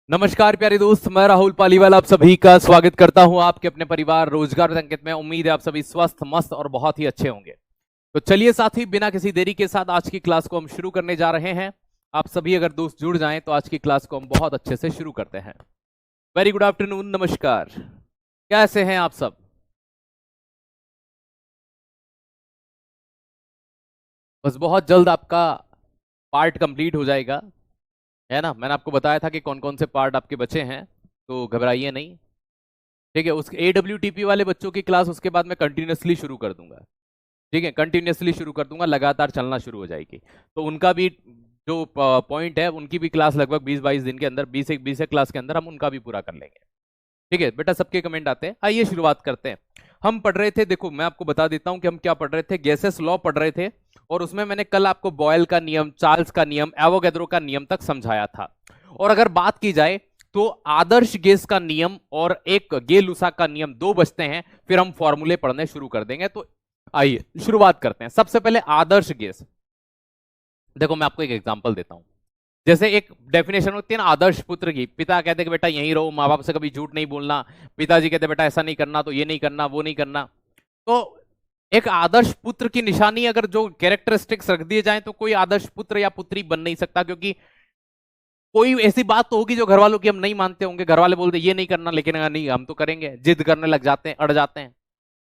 नमस्कार प्यारे दोस्त, मैं राहुल पालीवाल आप सभी का स्वागत करता हूं आपके अपने परिवार रोजगार संकेत में। उम्मीद है आप सभी स्वस्थ मस्त और बहुत ही अच्छे होंगे। तो चलिए साथी, बिना किसी देरी के साथ आज की क्लास को हम शुरू करने जा रहे हैं। आप सभी अगर दोस्त जुड़ जाएं तो आज की क्लास को हम बहुत अच्छे से शुरू करते हैं। वेरी गुड आफ्टरनून, नमस्कार। कैसे हैं आप सब? बस बहुत जल्द आपका पार्ट कंप्लीट हो जाएगा, है ना। मैंने आपको बताया था कि कौन कौन से पार्ट आपके बचे हैं, तो घबराइए नहीं। ठीक है, उस AWTP वाले बच्चों की क्लास उसके बाद मैं कंटिन्यूसली शुरू कर दूंगा। ठीक है, कंटिन्यूसली शुरू कर दूंगा, लगातार चलना शुरू हो जाएगी। तो उनका भी जो पॉइंट है, उनकी भी क्लास लगभग 20-22 दिन के अंदर, 20 एक क्लास के अंदर हम उनका भी पूरा कर लेंगे। ठीक है बेटा, सबके कमेंट आते हैं। आइए शुरुआत करते हैं। हम पढ़ रहे थे, देखो मैं आपको बता देता हूं कि हम क्या पढ़ रहे थे। गैसेस लॉ पढ़ रहे थे और उसमें मैंने कल आपको बॉयल का नियम, चार्ल्स का नियम, एवोगैड्रो का नियम तक समझाया था। और अगर बात की जाए तो आदर्श गैस का नियम और एक गे-लुसा का नियम, दो बचते हैं, फिर हम फॉर्मूले पढ़ने शुरू कर देंगे। तो आइए शुरुआत करते हैं। सबसे पहले आदर्श गैस। देखो मैं आपको एक एग्जांपल देता हूं। जैसे एक डेफिनेशन होती है ना आदर्श पुत्र की। पिता कहते कि बेटा यहीं रहो, माँ बाप से कभी झूठ नहीं बोलना। पिताजी कहते बेटा ऐसा नहीं करना, तो ये नहीं करना, वो नहीं करना। तो एक आदर्श पुत्र की निशानी अगर जो कैरेक्टरिस्टिक्स रख दिए जाएं तो कोई आदर्श पुत्र या पुत्री बन नहीं सकता, क्योंकि कोई ऐसी बात तो होगी जो घर वालों की हम नहीं मानते होंगे। घर वाले बोलते ये नहीं करना, लेकिन नहीं हम तो करेंगे, जिद करने लग जाते हैं, अड़ जाते हैं।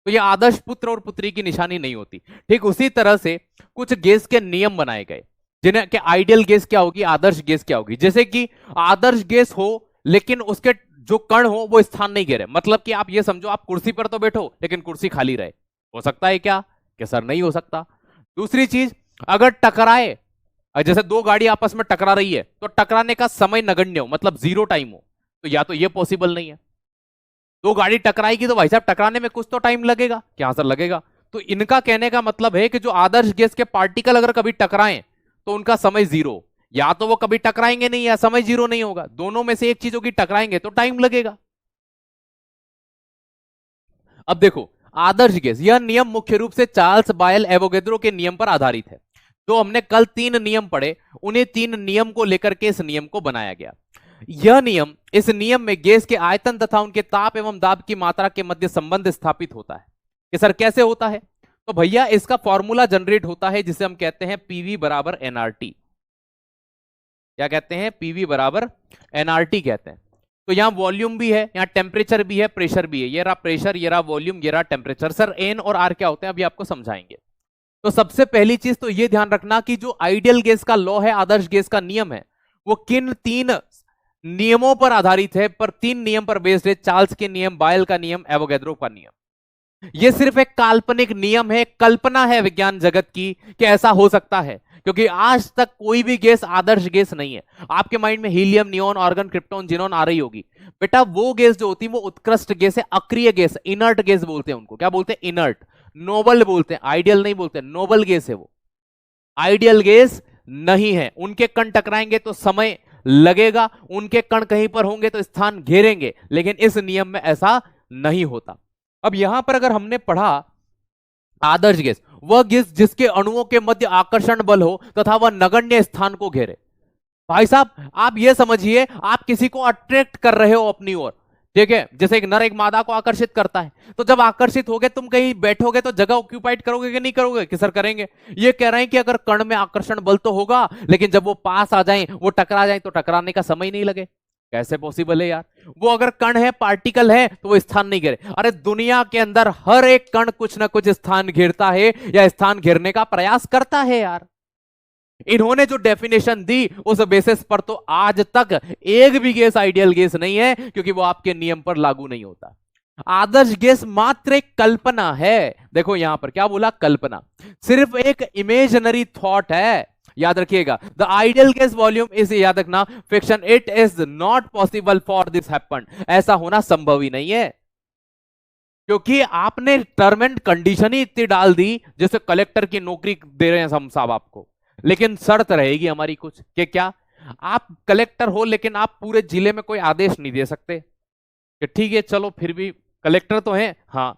तो ये आदर्श पुत्र और पुत्री की निशानी नहीं होती। ठीक उसी तरह से कुछ गैस के नियम बनाए गए, जिन्हें कि आइडियल गैस क्या होगी, आदर्श गैस क्या होगी। जैसे कि आदर्श गैस हो लेकिन उसके जो कण हो वो स्थान नहीं घेरे। मतलब कि आप ये समझो, आप कुर्सी पर तो बैठो लेकिन कुर्सी खाली रहे। हो सकता है क्या? कि सर नहीं हो सकता। दूसरी चीज, अगर टकराए, जैसे दो गाड़ी आपस में टकरा रही है तो टकराने का समय नगण्य हो, मतलब जीरो टाइम हो, तो या तो ये पॉसिबल नहीं है। दो गाड़ी टकराएगी तो भाई साहब टकराने में कुछ तो टाइम लगेगा, क्या सर लगेगा। तो इनका कहने का मतलब है कि जो आदर्श गैस के पार्टिकल अगर कभी टकराएं तो उनका समय जीरो, या तो वो कभी टकराएंगे नहीं या समय जीरो नहीं होगा। दोनों में से एक चीज होगी, टकराएंगे तो टाइम लगेगा। अब देखो, आदर्श गैस, यह नियम मुख्य रूप से चार्ल्स बायल एवोगैड्रो के नियम पर आधारित है। जो हमने कल 3 नियम पढ़े, उन्हें 3 नियम को लेकर के इस नियम को बनाया गया। यह नियम, इस नियम में गैस के आयतन तथा उनके ताप एवं दाब की मात्रा के मध्य संबंध स्थापित होता है। कि सर कैसे होता है? तो भैया इसका फॉर्मूला जनरेट होता है जिसे हम कहते हैं पीवी बराबर एनआरटी। क्या कहते हैं? पीवी बराबर एनआरटी कहते हैं। तो यहां वॉल्यूम भी है, यहां टेम्परेचर भी है, प्रेशर भी है। ये रहा प्रेशर, ये रहा वॉल्यूम, ये रहा टेम्परेचर। सर एन और आर क्या होते हैं अभी आपको समझाएंगे। तो सबसे पहली चीज तो ये ध्यान रखना कि जो आइडियल गैस का लॉ है, आदर्श गैस का नियम है, वो किन 3 नियमों पर आधारित है। पर 3 नियम पर बेस्ड है। चार्ल्स के नियम, बायल का नियम, एवोगैड्रो का नियम। ये सिर्फ एक काल्पनिक नियम है, कल्पना है विज्ञान जगत की कि ऐसा हो सकता है, क्योंकि आज तक कोई भी गैस आदर्श गैस नहीं है। आपके माइंड में helium, neon, argon, krypton, xenon आ रही होगी। बेटा वो गैस जो होती है वो उत्कृष्ट गैस है, अक्रिय गैस, इनर्ट गैस बोलते हैं उनको। क्या बोलते हैं? इनर्ट। नोबल बोलते हैं, आइडियल नहीं बोलते, नोबल गैस है वो, आइडियल गैस नहीं है। उनके कण टकराएंगे तो समय लगेगा, उनके कण कहीं पर होंगे तो स्थान घेरेंगे, लेकिन इस नियम में ऐसा नहीं होता। अब यहां पर अगर हमने पढ़ा आदर्श गैस, वह गैस जिसके अणुओं के मध्य आकर्षण बल हो तथा वह नगण्य स्थान को घेरे। भाई साहब आप ये समझिए, आप किसी को अट्रैक्ट कर रहे हो अपनी ओर। ठीक है, जैसे एक नर एक मादा को आकर्षित करता है, तो जब आकर्षित हो गए, तुम कहीं बैठोगे तो जगह ऑक्यूपाइड करोगे कि नहीं करोगे? कि सर करेंगे। ये कह रहे हैं कि अगर कण में आकर्षण बल तो होगा, लेकिन जब वो पास आ जाए, वो टकरा जाए, तो टकराने का समय नहीं लगे। कैसे पॉसिबल है यार? वो अगर कण है, पार्टिकल है, तो वो स्थान नहीं घेरे। अरे दुनिया के अंदर हर एक कण कुछ ना कुछ स्थान घेरता है या स्थान घेरने का प्रयास करता है यार। इन्होंने जो डेफिनेशन दी उस बेसिस पर तो आज तक एक भी गैस आइडियल गैस नहीं है, क्योंकि वो आपके नियम पर लागू नहीं होता। आदर्श गैस मात्र एक कल्पना है। देखो यहां पर क्या बोला? कल्पना, सिर्फ एक इमेजिनरी थॉट है। याद रखिएगा, the ideal gas volume is, याद रखना, fiction, it is not possible for this happen. ऐसा होना संभव ही नहीं है, क्योंकि आपने टर्म एंड कंडीशन ही इतनी डाल दी जैसे कलेक्टर की नौकरी दे रहे हैं हम साहब आपको। लेकिन शर्त रहेगी हमारी कुछ, कि क्या? आप कलेक्टर हो लेकिन आप पूरे जिले में कोई आदेश नहीं दे सकते। कि ठीक है चलो फिर भी कलेक्टर तो हैं, हाँ।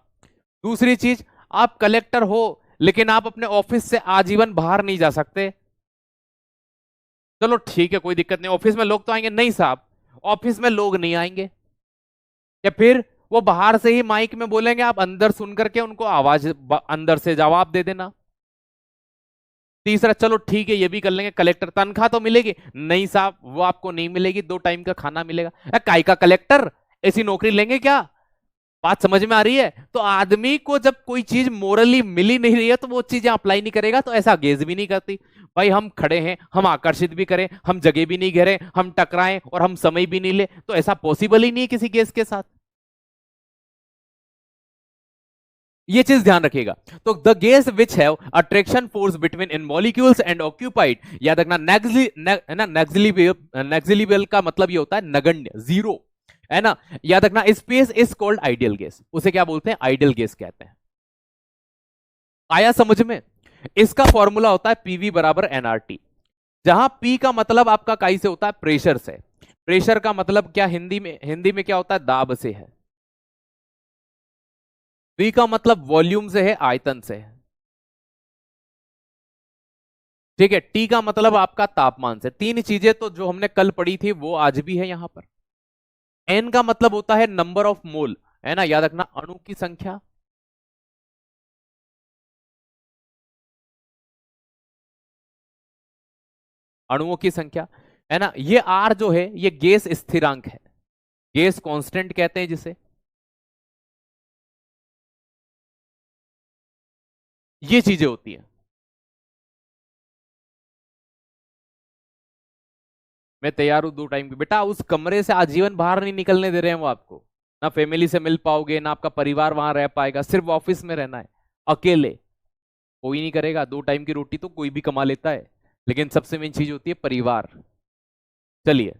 दूसरी चीज, आप कलेक्टर हो लेकिन आप अपने ऑफिस से आजीवन बाहर नहीं जा सकते। चलो ठीक है कोई दिक्कत नहीं, ऑफिस में लोग तो आएंगे, नहीं साहब ऑफिस में लोग नहीं आएंगे, या फिर वो बाहर से ही माइक में बोलेंगे, आप अंदर सुन करके उनको आवाज अंदर से जवाब दे देना। तीसरा, चलो ठीक है ये भी कर लेंगे, कलेक्टर तनख्वाह तो मिलेगी नहीं साहब, वो आपको नहीं मिलेगी, 2 टाइम का खाना मिलेगा। काय का कलेक्टर, ऐसी नौकरी लेंगे क्या? बात समझ में आ रही है? तो आदमी को जब कोई चीज मोरली मिली नहीं रही है तो वो चीजें अप्लाई नहीं करेगा, तो ऐसा गेज भी नहीं करती। भाई हम खड़े हैं, हम आकर्षित भी करें, हम जगह भी नहीं घेरें, हम टकराएं और हम समय भी नहीं ले, तो ऐसा पॉसिबल ही नहीं है किसी गेज के साथ। ये चीज ध्यान रखिएगा। तो the gas which have attraction force between in molecules and occupied, याद रखना नेग्जिलिबल का मतलब ये होता है नगण्य, जीरो, है ना। याद रखना space is called ideal gas, उसे क्या बोलते हैं? आइडियल गैस कहते हैं। आया समझ में? इसका फॉर्मूला होता है पीवी बराबर एनआरटी, जहां पी का मतलब आपका काई से होता है? प्रेशर से। प्रेशर का मतलब क्या हिंदी में क्या होता है? दाब से है। वी का मतलब वॉल्यूम से है, आयतन से है। ठीक है, टी का मतलब आपका तापमान से। तीन चीजें तो जो हमने कल पढ़ी थी वो आज भी है यहां पर। एन का मतलब होता है नंबर ऑफ मोल, है ना, याद रखना, अणु की संख्या। अणुओं की संख्या, है ना। ये आर जो है ये गैस स्थिरांक है, गैस कांस्टेंट कहते हैं जिसे। ये चीजें होती हैं। मैं तैयार हूं 2 टाइम की। बेटा उस कमरे से आजीवन बाहर नहीं निकलने दे रहे हैं वो आपको, ना फैमिली से मिल पाओगे, ना आपका परिवार वहां रह पाएगा, सिर्फ ऑफिस में रहना है अकेले। कोई नहीं करेगा, 2 टाइम की रोटी तो कोई भी कमा लेता है, लेकिन सबसे मेन चीज होती है परिवार। चलिए,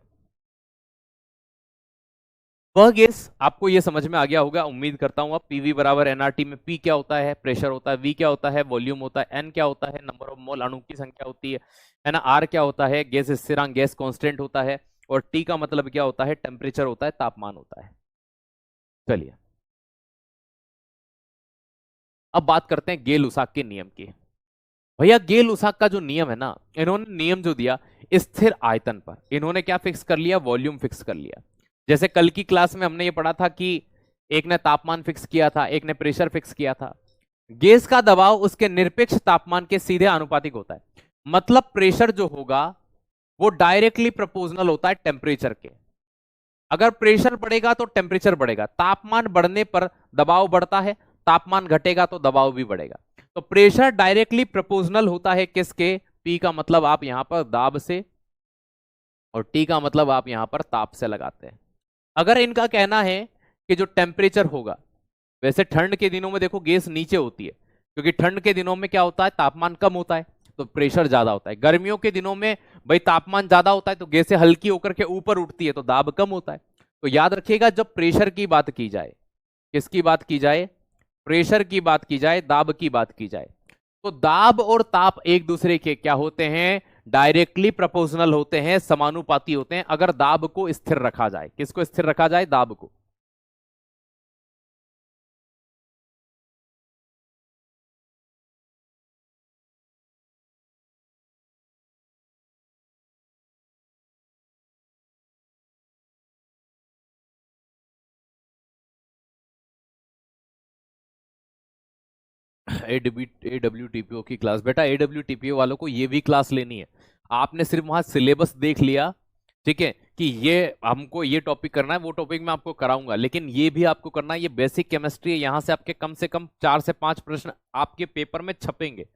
वह गैस आपको ये समझ में आ गया होगा, उम्मीद करता हूं। अब पीवी बराबर एनआरटी में पी क्या होता है? प्रेशर होता है। वी क्या होता है? वॉल्यूम होता है। एन क्या होता है? नंबर ऑफ मोल, अणु की संख्या होती है ना। आर क्या होता है? गैस स्थिरांक, गैस कांस्टेंट होता है। और टी का मतलब क्या होता है? टेम्परेचर होता है, तापमान होता है। चलिए, अब बात करते हैं गेल उसाक के नियम की। भैया गेल उसाक का जो नियम है ना, इन्होंने नियम जो दिया, स्थिर आयतन पर इन्होंने क्या फिक्स कर लिया? वॉल्यूम फिक्स कर लिया। जैसे कल की क्लास में हमने ये पढ़ा था कि एक ने तापमान फिक्स किया था, एक ने प्रेशर फिक्स किया था। गैस का दबाव उसके निरपेक्ष तापमान के सीधे आनुपातिक होता है। मतलब प्रेशर जो होगा वो डायरेक्टली प्रोपोर्शनल होता है टेम्परेचर के। अगर प्रेशर बढ़ेगा तो टेम्परेचर बढ़ेगा, तापमान बढ़ने पर दबाव बढ़ता है, तापमान घटेगा तो दबाव भी बढ़ेगा। तो प्रेशर डायरेक्टली प्रोपोर्शनल होता है किसके? पी का मतलब आप यहां पर दाब से, और टी का मतलब आप यहां पर ताप से लगाते हैं। अगर इनका कहना है कि जो टेम्परेचर होगा, वैसे ठंड के दिनों में देखो गैस नीचे होती है, क्योंकि ठंड के दिनों में क्या होता है? तापमान कम होता है तो प्रेशर ज्यादा होता है। गर्मियों के दिनों में भाई तापमान ज्यादा होता है तो गैसें हल्की होकर के ऊपर उठती है तो दाब कम होता है। तो याद रखिएगा, जब प्रेशर की बात की जाए, किसकी बात की जाए? प्रेशर की बात की जाए, दाब की बात की जाए, तो दाब और ताप एक दूसरे के क्या होते हैं? डायरेक्टली प्रोपोर्शनल होते हैं, समानुपाती होते हैं, अगर दाब को स्थिर रखा जाए। किसको स्थिर रखा जाए? दाब को। AWTPO की क्लास, बेटा AWTPO वालों को ये भी क्लास लेनी है। आपने सिर्फ वहां सिलेबस देख लिया, ठीक है, कि ये हमको ये टॉपिक करना है, वो टॉपिक मैं आपको कराऊंगा, लेकिन ये भी आपको करना है। ये बेसिक केमिस्ट्री है, यहां से आपके कम से कम 4 से 5 प्रश्न आपके पेपर में छपेंगे,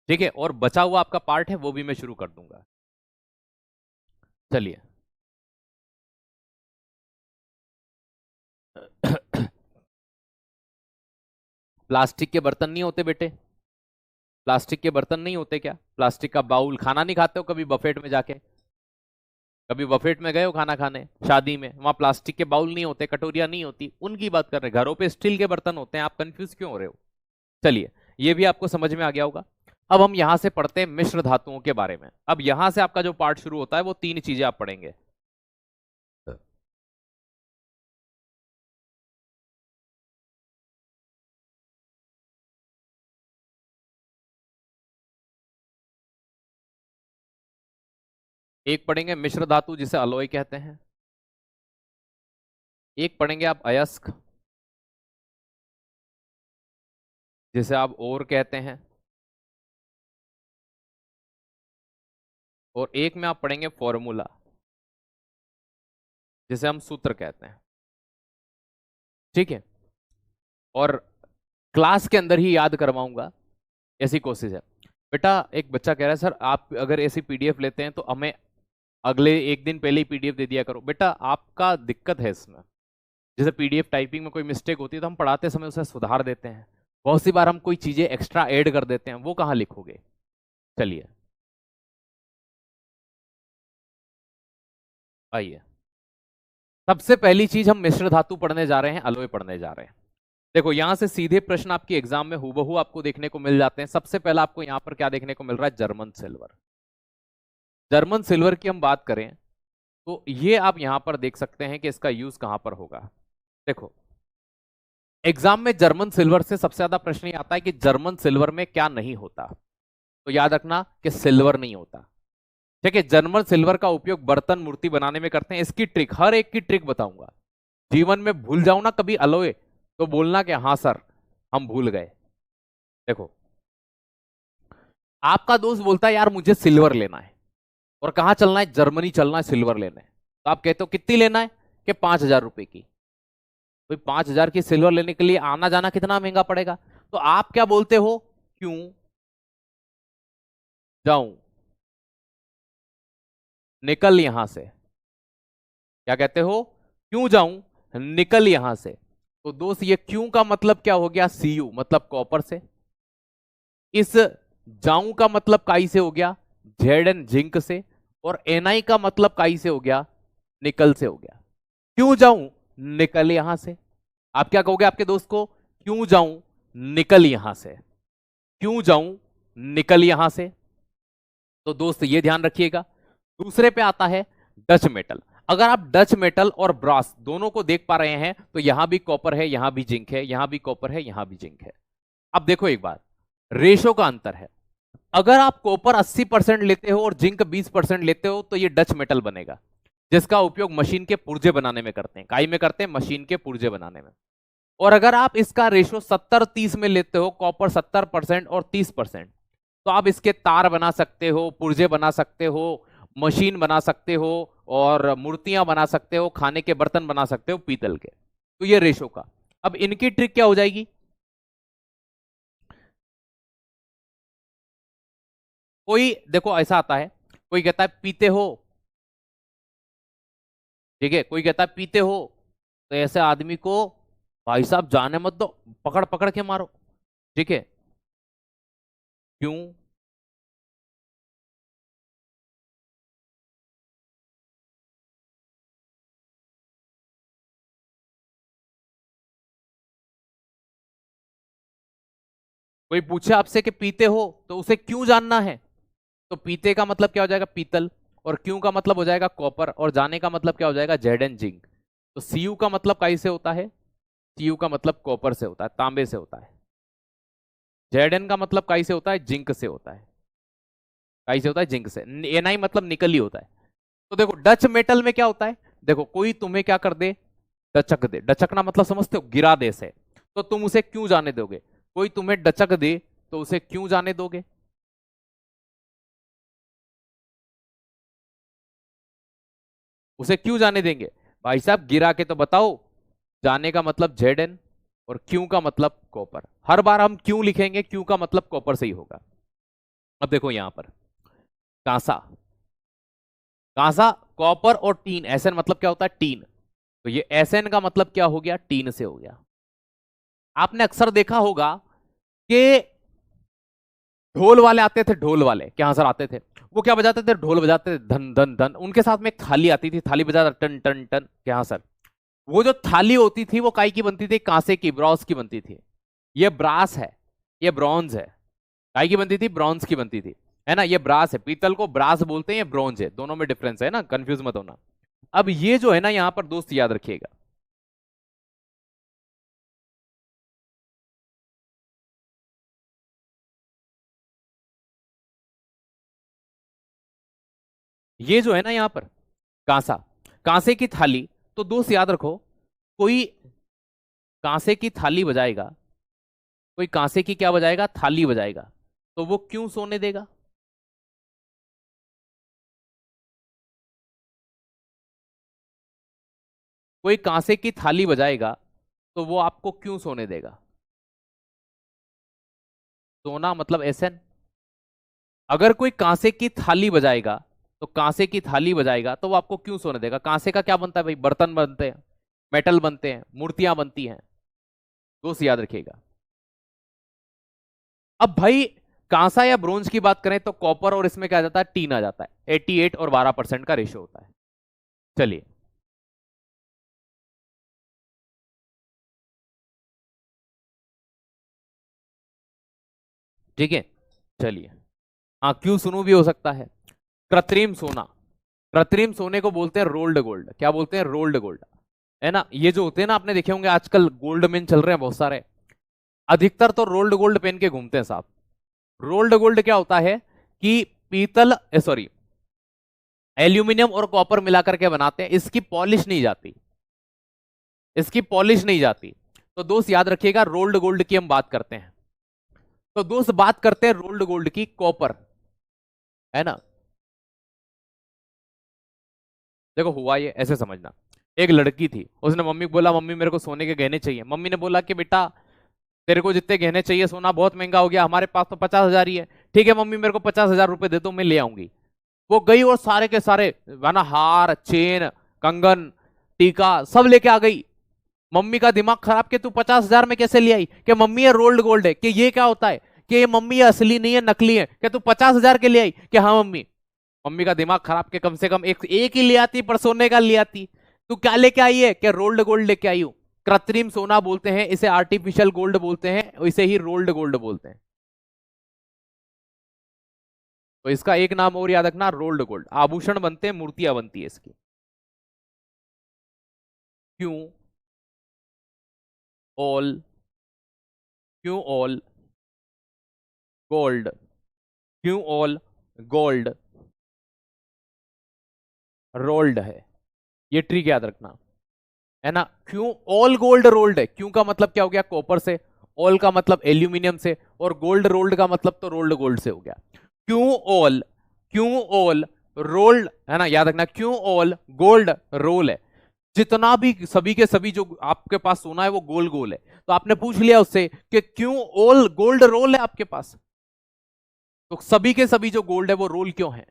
ठीक है। और बचा हुआ आपका पार्ट है वो भी मैं शुरू कर दूंगा। चलिए, प्लास्टिक के बर्तन नहीं होते बेटे? प्लास्टिक के बर्तन नहीं होते क्या? प्लास्टिक का बाउल, खाना नहीं खाते हो कभी बफेट में जाके? कभी बफेट में गए हो खाना खाने शादी में? वहां प्लास्टिक के बाउल नहीं होते, कटोरियां नहीं होती, उनकी बात कर रहे हैं। घरों पे स्टील के बर्तन होते हैं, आप कंफ्यूज क्यों हो रहे हो? चलिए, ये भी आपको समझ में आ गया होगा। अब हम यहां से पढ़ते हैं मिश्र धातुओं के बारे में। अब यहां से आपका जो पार्ट शुरू होता है वो 3 चीजें आप पढ़ेंगे। एक पढ़ेंगे मिश्र धातु जिसे अलॉय कहते हैं, एक पढ़ेंगे आप अयस्क, जिसे आप और कहते हैं, और एक में आप पढ़ेंगे फॉर्मूला, जिसे हम सूत्र कहते हैं। ठीक है, और क्लास के अंदर ही याद करवाऊंगा, ऐसी कोशिश है। बेटा एक बच्चा कह रहा है सर आप अगर ऐसी पीडीएफ लेते हैं तो हमें अगले एक दिन पहले ही पीडीएफ दे दिया करो। बेटा आपका दिक्कत है इसमें, जैसे पीडीएफ टाइपिंग में कोई मिस्टेक होती है तो हम पढ़ाते समय उसे सुधार देते हैं, बहुत सी बार हम कोई चीजें एक्स्ट्रा ऐड कर देते हैं, वो कहाँ लिखोगे। चलिए आइए, सबसे पहली चीज हम मिश्र धातु पढ़ने जा रहे हैं, अलॉय पढ़ने जा रहे हैं। देखो यहां से सीधे प्रश्न आपके एग्जाम में हूबहू आपको देखने को मिल जाते हैं। सबसे पहला आपको यहां पर क्या देखने को मिल रहा है, जर्मन सिल्वर। जर्मन सिल्वर की हम बात करें तो ये आप यहां पर देख सकते हैं कि इसका यूज कहां पर होगा। देखो एग्जाम में जर्मन सिल्वर से सबसे ज्यादा प्रश्न ये आता है कि जर्मन सिल्वर में क्या नहीं होता, तो याद रखना कि सिल्वर नहीं होता। ठीक है, जर्मन सिल्वर का उपयोग बर्तन मूर्ति बनाने में करते हैं। इसकी ट्रिक, हर एक की ट्रिक बताऊंगा। जीवन में भूल जाऊं ना कभी अलोए, तो बोलना कि हाँ सर हम भूल गए। देखो आपका दोस्त बोलता है यार मुझे सिल्वर लेना है, और कहां चलना है, जर्मनी चलना है सिल्वर लेने, तो आप कहते हो कितनी लेना है, कि 5,000 रुपए की। भाई 5,000 की सिल्वर लेने के लिए आना जाना कितना महंगा पड़ेगा, तो आप क्या बोलते हो, क्यों जाऊं, निकल यहां से। क्या कहते हो, क्यों जाऊं, निकल यहां से। तो दोस्त ये क्यों का मतलब क्या हो गया, सीयू मतलब कॉपर से। इस जाऊं का मतलब काई से हो गया, जेड एन जिंक से। और एनआई का मतलब काई से हो गया, निकल से हो गया। क्यों जाऊं, निकल यहां से। आप क्या कहोगे आपके दोस्त को, क्यों जाऊं, निकल यहां से, क्यों जाऊं, निकल यहां से। तो दोस्त ये ध्यान रखिएगा। दूसरे पे आता है डच मेटल। अगर आप डच मेटल और ब्रास दोनों को देख पा रहे हैं तो यहां भी कॉपर है, यहां भी जिंक है, यहां भी कॉपर है, यहां भी जिंक है। अब देखो एक बार, रेशो का अंतर है। अगर आप कॉपर 80% लेते हो और जिंक 20% लेते हो तो ये डच मेटल बनेगा, जिसका उपयोग मशीन के पुर्जे बनाने में करते हैं। काई में करते हैं, मशीन के पुर्जे बनाने में। और अगर आप इसका रेशो 70-30 में लेते हो, कॉपर 70% और 30%, तो आप इसके तार बना सकते हो, पुर्जे बना सकते हो, मशीन बना सकते हो, और मूर्तियां बना सकते हो, खाने के बर्तन बना सकते हो पीतल के। तो ये रेशो का। अब इनकी ट्रिक क्या हो जाएगी, कोई देखो ऐसा आता है, कोई कहता है पीते हो, ठीक है, कोई कहता है पीते हो, तो ऐसे आदमी को भाई साहब जाने मत दो, पकड़ पकड़ के मारो। ठीक है, क्यों, कोई पूछे आपसे कि पीते हो तो उसे क्यों जानना है, तो पीते का मतलब क्या हो जाएगा, पीतल, और क्यों का मतलब हो जाएगा कॉपर, और जाने का मतलब क्या हो जाएगा, जेड एन जिंक। तो सीयू का मतलब काई से होता है, सीयू का मतलब कॉपर से होता है, तांबे से होता है। जेड एन का मतलब काई से होता है, जिंक से होता है। काई से होता है, जिंक से। एनआई मतलब निकल ही होता है। तो देखो डच मेटल में क्या होता है, देखो कोई तुम्हें क्या कर दे, डचक दे, डचकना मतलब समझते हो, गिरा दे से, तो तुम उसे क्यों जाने दोगे। कोई तुम्हें डचक दे तो उसे क्यों जाने दोगे, उसे क्यों जाने देंगे। भाई साहब गिरा के तो बताओ। जाने का मतलब जेड एन, और क्यों का मतलब कॉपर। हर बार हम क्यों लिखेंगे, क्यों का मतलब कॉपर से ही होगा। अब देखो यहां पर कांसा, कांसा कॉपर और टीन, एसएन मतलब क्या होता है, टीन। तो ये एसएन का मतलब क्या हो गया, टीन से हो गया। आपने अक्सर देखा होगा कि ढोल वाले आते थे, ढोल वाले क्या सर आते थे, वो क्या बजाते थे, ढोल बजाते थे, धन धन धन। उनके साथ में एक थाली आती थी, थाली बजाता टन टन टन, क्या सर। वो जो थाली होती थी वो काई की बनती थी, कांसे की, ब्रॉन्ज की बनती थी। ये ब्रास है, ये ब्रॉन्ज है। काई की बनती थी, ब्रॉन्ज की बनती थी, है ना। ये ब्रास है, पीतल को ब्रास बोलते हैं, ये ब्रॉन्ज है, दोनों में डिफरेंस है ना, कंफ्यूज मत होना। अब ये जो है ना यहां पर दोस्त याद रखिएगा, ये जो है ना यहां पर कांसा, कांसे की थाली। तो दोस्त याद रखो कोई कांसे की थाली बजाएगा, कोई कांसे की क्या बजाएगा, थाली बजाएगा, तो वो क्यों सोने देगा? कोई कांसे की थाली बजाएगा तो वो आपको क्यों सोने देगा? सोना मतलब एसन। अगर कोई कांसे की थाली बजाएगा, तो कांसे की थाली बजाएगा तो वो आपको क्यों सोने देगा? कांसे का क्या बनता है भाई? बर्तन बनते हैं, मेटल बनते हैं, मूर्तियां बनती हैं। दोस्त याद रखिएगा। अब भाई कांसा या ब्रोंज की बात करें तो कॉपर और इसमें क्या आ जाता है, टीन आ जाता है। 88 और 12% का रेशियो होता है। चलिए, ठीक है, चलिए। हाँ, क्यों सुनू भी हो सकता है। कृत्रिम सोना, कृत्रिम सोने को बोलते हैं रोल्ड गोल्ड। क्या बोलते हैं? Rolled gold. है ना, ये जो होते हैं ना, आपने देखे होंगे आजकल गोल्ड मेन चल रहे हैं बहुत सारे, अधिकतर तो रोल्ड गोल्ड पहन के घूमते हैं साहब। रोल्ड गोल्ड क्या होता है कि पीतल, सॉरी, एल्यूमिनियम और कॉपर मिलाकर के बनाते हैं, इसकी पॉलिश नहीं जाती, इसकी पॉलिश नहीं जाती। तो दोस्त याद रखिएगा, रोल्ड गोल्ड की हम बात करते हैं। तो दोस्त बात करते हैं रोल्ड गोल्ड की, कॉपर, है ना। देखो हुआ ये ऐसे समझना, एक लड़की थी, उसने मम्मी को बोला मम्मी मेरे को सोने के गहने चाहिए। मम्मी ने बोला कि बेटा तेरे को जितने गहने चाहिए, सोना बहुत महंगा हो गया, हमारे पास तो 50,000 ही है। ठीक है मम्मी, मेरे को 50,000 रुपए दे दो, मैं ले आऊंगी। वो गई और सारे के सारे है ना, हार, चेन, कंगन, टीका सब लेके आ गई। मम्मी का दिमाग खराब कि तू 50,000 में कैसे ले आई? कि मम्मी ये रोल्ड गोल्ड है। कि ये क्या होता है? कि ये मम्मी ये असली नहीं है, नकली है। कि तू 50,000 के ले आई? कि हाँ मम्मी। मम्मी का दिमाग खराब के कम से कम एक एक ही ले आती, पर सोने का ले आती। तू क्या लेके आई है? क्या रोल्ड गोल्ड लेके आई हूं। कृत्रिम सोना बोलते हैं इसे, आर्टिफिशियल गोल्ड बोलते हैं, इसे ही रोल्ड गोल्ड बोलते हैं। तो इसका एक नाम और याद रखना, रोल्ड गोल्ड। आभूषण बनते हैं, मूर्तियां बनती है इसकी। क्यों ऑल, क्यों ऑल गोल्ड, क्यों ऑल गोल्ड रोल्ड है, ये ट्रिक याद रखना, है ना। क्यों ऑल गोल्ड रोल्ड है? क्यों का मतलब क्या हो गया, कॉपर से, ऑल का मतलब एल्यूमिनियम से, और गोल्ड रोल्ड का मतलब तो रोल्ड गोल्ड से हो गया। क्यों ऑल, क्यों ऑल रोल्ड, है ना, याद रखना, क्यों ऑल गोल्ड रोल है। जितना भी सभी के सभी जो आपके पास सोना है वो गोल गोल है। तो आपने पूछ लिया उससे कि क्यों ऑल गोल्ड रोल है आपके पास, तो सभी के सभी जो गोल्ड है वो रोल क्यों है?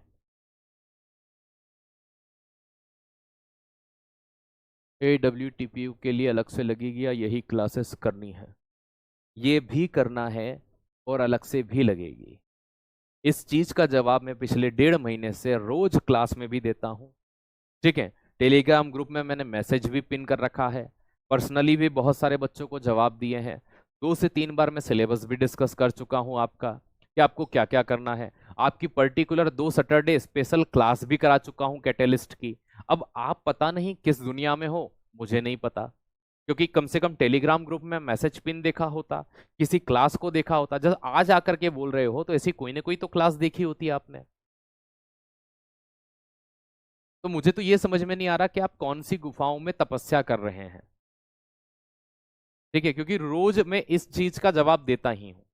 AWTPU के लिए अलग से लगेगी या यही क्लासेस करनी है? ये भी करना है और अलग से भी लगेगी। इस चीज का जवाब मैं पिछले 1.5 महीने से रोज क्लास में भी देता हूं। ठीक है, टेलीग्राम ग्रुप में मैंने मैसेज भी पिन कर रखा है, पर्सनली भी बहुत सारे बच्चों को जवाब दिए हैं। 2 से 3 बार मैं सिलेबस भी डिस्कस कर चुका हूं आपका, कि आपको क्या क्या करना है। आपकी पर्टिकुलर 2 सैटरडे स्पेशल क्लास भी करा चुका हूं कैटेलिस्ट की। अब आप पता नहीं किस दुनिया में हो, मुझे नहीं पता, क्योंकि कम से कम टेलीग्राम ग्रुप में मैसेज पिन देखा होता, किसी क्लास को देखा होता। जब आज आकर के बोल रहे हो तो ऐसी कोई ना कोई तो क्लास देखी होती है आपने। तो मुझे तो ये समझ में नहीं आ रहा कि आप कौन सी गुफाओं में तपस्या कर रहे हैं। ठीक है, क्योंकि रोज मैं इस चीज का जवाब देता ही हूँ,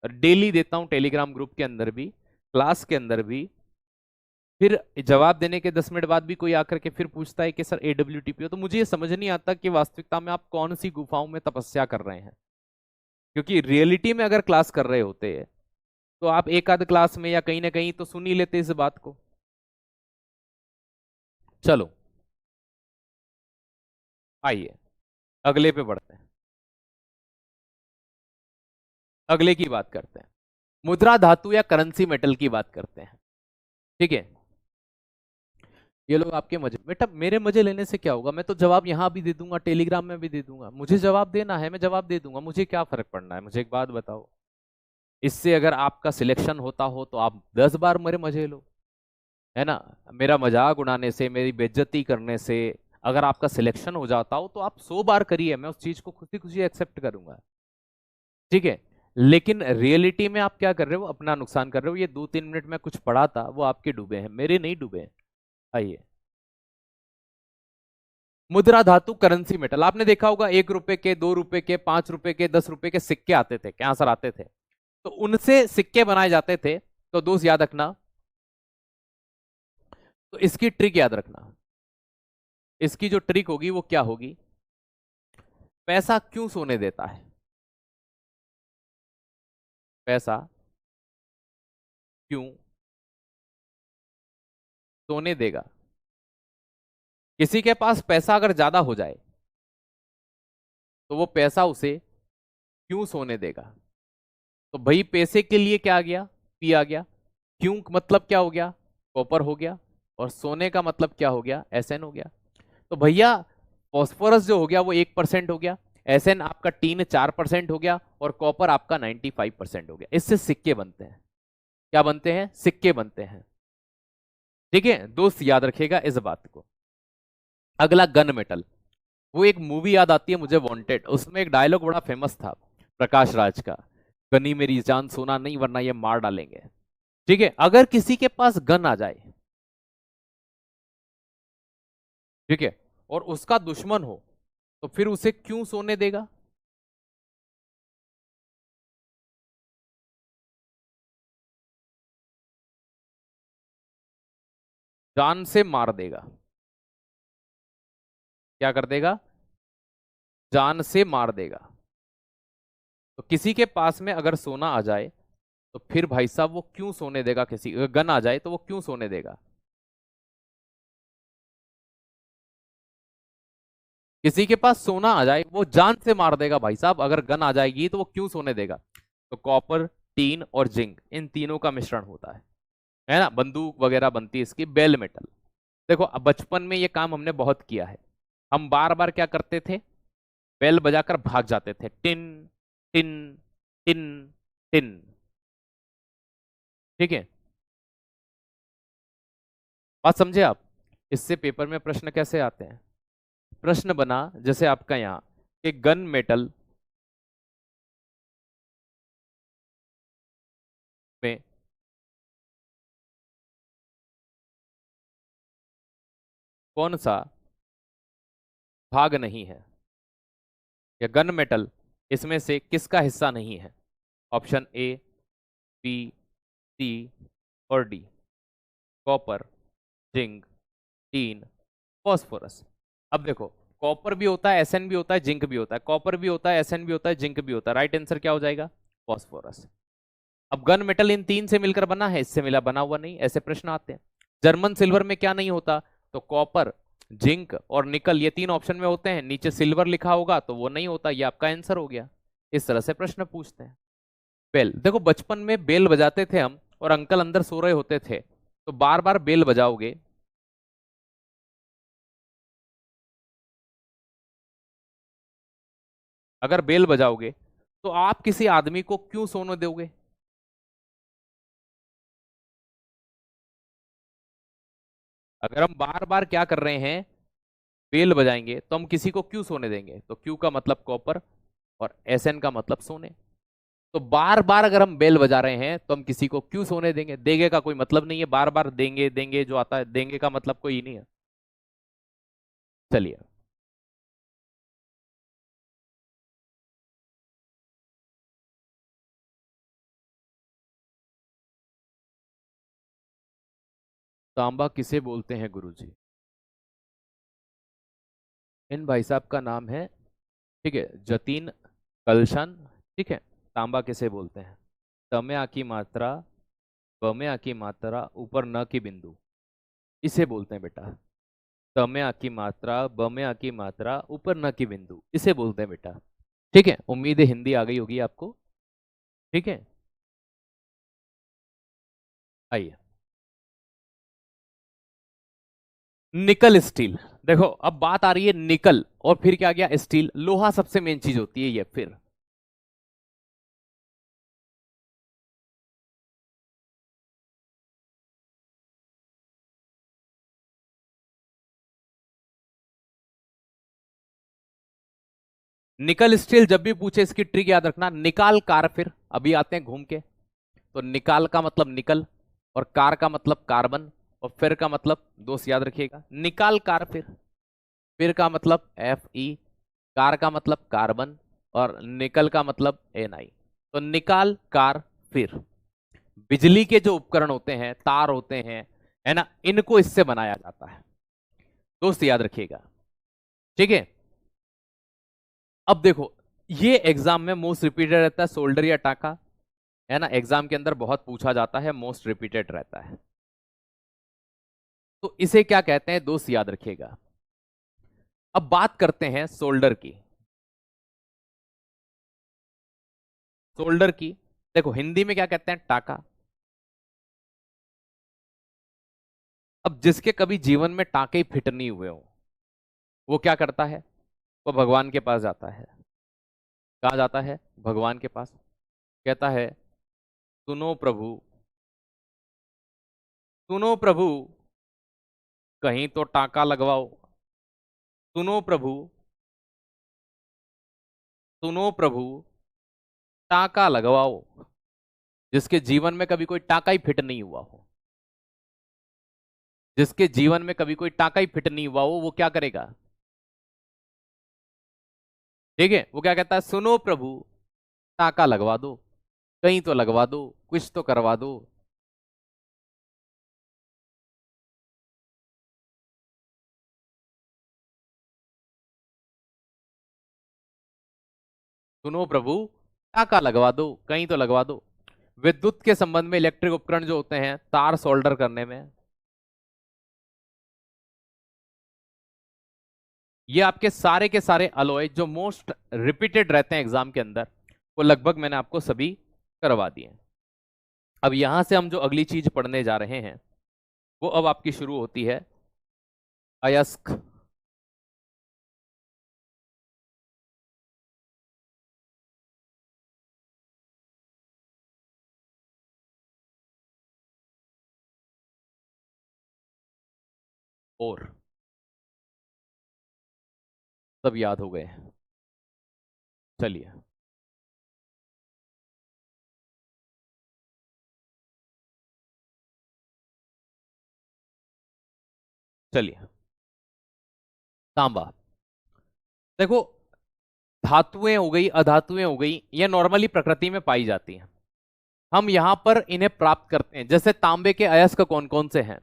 डेली देता हूँ, टेलीग्राम ग्रुप के अंदर भी, क्लास के अंदर भी। फिर जवाब देने के 10 मिनट बाद भी कोई आकर के फिर पूछता है कि सर AWTPO, तो मुझे ये समझ नहीं आता कि वास्तविकता में आप कौन सी गुफाओं में तपस्या कर रहे हैं। क्योंकि रियलिटी में अगर क्लास कर रहे होते हैं तो आप एक आध क्लास में या कहीं ना कहीं तो सुन ही लेते इस बात को। चलो आइए अगले पे बढ़ते हैं, अगले की बात करते हैं, मुद्रा धातु या करेंसी मेटल की बात करते हैं। ठीक है, ये लोग आपके मजे, बेटा मेरे मजे लेने से क्या होगा? मैं तो जवाब यहां भी दे दूंगा, टेलीग्राम में भी दे दूंगा। मुझे जवाब देना है, मैं जवाब दे दूंगा, मुझे क्या फर्क पड़ना है? मुझे एक बात बताओ, इससे अगर आपका सिलेक्शन होता हो तो आप 10 बार मेरे मजे लो, है ना। मेरा मजाक उड़ाने से, मेरी बेइज्जती करने से अगर आपका सिलेक्शन हो जाता हो तो आप 100 बार करिए, मैं उस चीज को खुशी खुशी एक्सेप्ट करूंगा। ठीक है, लेकिन रियलिटी में आप क्या कर रहे हो? अपना नुकसान कर रहे हो। ये 2-3 मिनट में कुछ पढ़ा था वो आपके डूबे हैं, मेरे नहीं डूबे हैं। आइए, मुद्रा धातु करेंसी मेटल, आपने देखा होगा 1 रुपए के, 2 रुपए के, 5 रुपए के, 10 रुपए के सिक्के आते थे, क्या सर आते थे, तो उनसे सिक्के बनाए जाते थे। तो दोस्त याद रखना, तो इसकी ट्रिक याद रखना, इसकी जो ट्रिक होगी वो क्या होगी, पैसा क्यों सोने देता है, पैसा क्यों सोने देगा। किसी के पास पैसा अगर ज्यादा हो जाए तो वो पैसा उसे क्यों सोने देगा। तो भाई पैसे के लिए क्या आ गया, पी आ गया, क्यों मतलब क्या हो गया, कॉपर हो गया, और सोने का मतलब क्या हो गया, एसएन हो गया। तो भैया फॉस्फोरस जो हो गया वो 1% हो गया, एसएन आपका टीन 4% हो गया, और कॉपर आपका 95% हो गया। इससे सिक्के बनते हैं, क्या बनते हैं, सिक्के बनते हैं। ठीक है दोस्त, याद रखिएगा इस बात को। अगला गन मेटल, वो एक मूवी याद आती है मुझे, वांटेड, उसमें एक डायलॉग बड़ा फेमस था प्रकाश राज का, गनी मेरी जान सोना नहीं वरना ये मार डालेंगे। ठीक है, अगर किसी के पास गन आ जाए, ठीक है, और उसका दुश्मन हो, तो फिर उसे क्यों सोने देगा। जान से मार देगा, क्या कर देगा, जान से मार देगा। तो किसी के पास में अगर सोना आ जाए तो फिर भाई साहब वो क्यों सोने देगा, किसी अगर गन आ जाए तो वो क्यों सोने देगा। किसी के पास सोना आ जाए वो जान से मार देगा भाई साहब, अगर गन आ जाएगी तो वो क्यों सोने देगा। तो कॉपर, टीन और जिंक, इन तीनों का मिश्रण होता है ना, बंदूक वगैरह बनती है इसकी, बेल मेटल। देखो अब बचपन में ये काम हमने बहुत किया है, हम बार बार क्या करते थे, बेल बजाकर भाग जाते थे, टिन टिन टिन टिन। ठीक है, बात समझे आप। इससे पेपर में प्रश्न कैसे आते हैं, प्रश्न बना जैसे आपका यहाँ कि गन मेटल में कौन सा भाग नहीं है, या गन मेटल इसमें से किसका हिस्सा नहीं है। ऑप्शन ए, बी, सी और D, copper, zinc, tin, phosphorus. अब देखो, कॉपर भी होता है, एसएन भी होता है, जिंक भी होता है, कॉपर भी होता है, एसएन भी होता है, जिंक भी होता है, राइट आंसर क्या हो जाएगा, फॉस्फोरस। अब गन मेटल इन तीन से मिलकर बना है, इससे मिला बना हुआ नहीं, ऐसे प्रश्न आते हैं। जर्मन सिल्वर में क्या नहीं होता, तो कॉपर, जिंक और निकल, ये तीन ऑप्शन में होते हैं, नीचे सिल्वर लिखा होगा तो वो नहीं होता, ये आपका आंसर हो गया। इस तरह से प्रश्न पूछते हैं। बेल, देखो बचपन में बेल बजाते थे हम, और अंकल अंदर सो रहे होते थे, तो बार बार बेल बजाओगे, अगर बेल बजाओगे तो आप किसी आदमी को क्यों सोने दोगे। अगर हम बार बार क्या कर रहे हैं, बेल बजाएंगे, तो हम किसी को क्यों सोने देंगे, तो क्यू का मतलब कॉपर और एसएन का मतलब सोने। तो बार बार अगर हम बेल बजा रहे हैं तो हम किसी को क्यों सोने देंगे, देंगे का कोई मतलब नहीं है, बार बार देंगे देंगे जो आता है, देंगे का मतलब कोई नहीं है। चलिए, तांबा किसे बोलते हैं गुरुजी। इन भाई साहब का नाम है, ठीक है, जतीन कलशन। ठीक है, तांबा किसे बोलते हैं, त में आ की मात्रा, ब में आ की मात्रा, ऊपर न की बिंदु, इसे बोलते हैं बेटा। त में आ की मात्रा, ब में आ की मात्रा, ऊपर न की बिंदु, इसे बोलते हैं बेटा। ठीक है, उम्मीद है हिंदी आ गई होगी आपको। ठीक है, आइए, निकल स्टील। देखो अब बात आ रही है निकल, और फिर क्या गया स्टील, लोहा सबसे मेन चीज होती है ये। फिर निकल स्टील जब भी पूछे इसकी ट्रिक याद रखना, निकाल कार, फिर अभी आते हैं घूम के। तो निकाल का मतलब निकल, और कार का मतलब कार्बन, और फिर का मतलब दोस्त याद रखिएगा, निकाल कार फिर। फिर का मतलब Fe, कार का मतलब कार्बन, और निकल का मतलब Na। तो निकाल कार फिर। बिजली के जो उपकरण होते हैं, तार होते हैं, है ना, इनको इससे बनाया जाता है, दोस्त याद रखिएगा। ठीक है, अब देखो, ये एग्जाम में मोस्ट रिपीटेड रहता है, सोल्डर या टाका, है ना, एग्जाम के अंदर बहुत पूछा जाता है, मोस्ट रिपीटेड रहता है। तो इसे क्या कहते हैं दोस्त, याद रखिएगा। अब बात करते हैं सोल्डर की। सोल्डर की देखो हिंदी में क्या कहते हैं, टाका। अब जिसके कभी जीवन में टाके ही फिट नहीं हुए हो, वो क्या करता है, वो भगवान के पास जाता है। कहाँ जाता है, भगवान के पास। कहता है, सुनो प्रभु, सुनो प्रभु, कहीं तो टाका लगवाओ। सुनो प्रभु, सुनो प्रभु, टाका लगवाओ। जिसके जीवन में कभी कोई टाका ही फिट नहीं हुआ हो, जिसके जीवन में कभी कोई टाका ही फिट नहीं हुआ हो, वो क्या करेगा, ठीक है, वो क्या कहता है, सुनो प्रभु, टाका लगवा दो, कहीं तो लगवा दो, कुछ तो करवा दो। सुनो प्रभु, टाका लगवा दो, कहीं तो लगवा दो। विद्युत के संबंध में इलेक्ट्रिक उपकरण जो होते हैं, तार सोल्डर करने में, ये आपके सारे के सारे अलॉय जो मोस्ट रिपीटेड रहते हैं एग्जाम के अंदर, वो लगभग मैंने आपको सभी करवा दिए। अब यहां से हम जो अगली चीज पढ़ने जा रहे हैं, वो अब आपकी शुरू होती है, अयस्क। और सब याद हो गए, चलिए। चलिए, तांबा। देखो, धातुएं हो गई, अधातुएं हो गई, ये नॉर्मली प्रकृति में पाई जाती हैं। हम यहां पर इन्हें प्राप्त करते हैं। जैसे तांबे के अयस्क कौन कौन से हैं,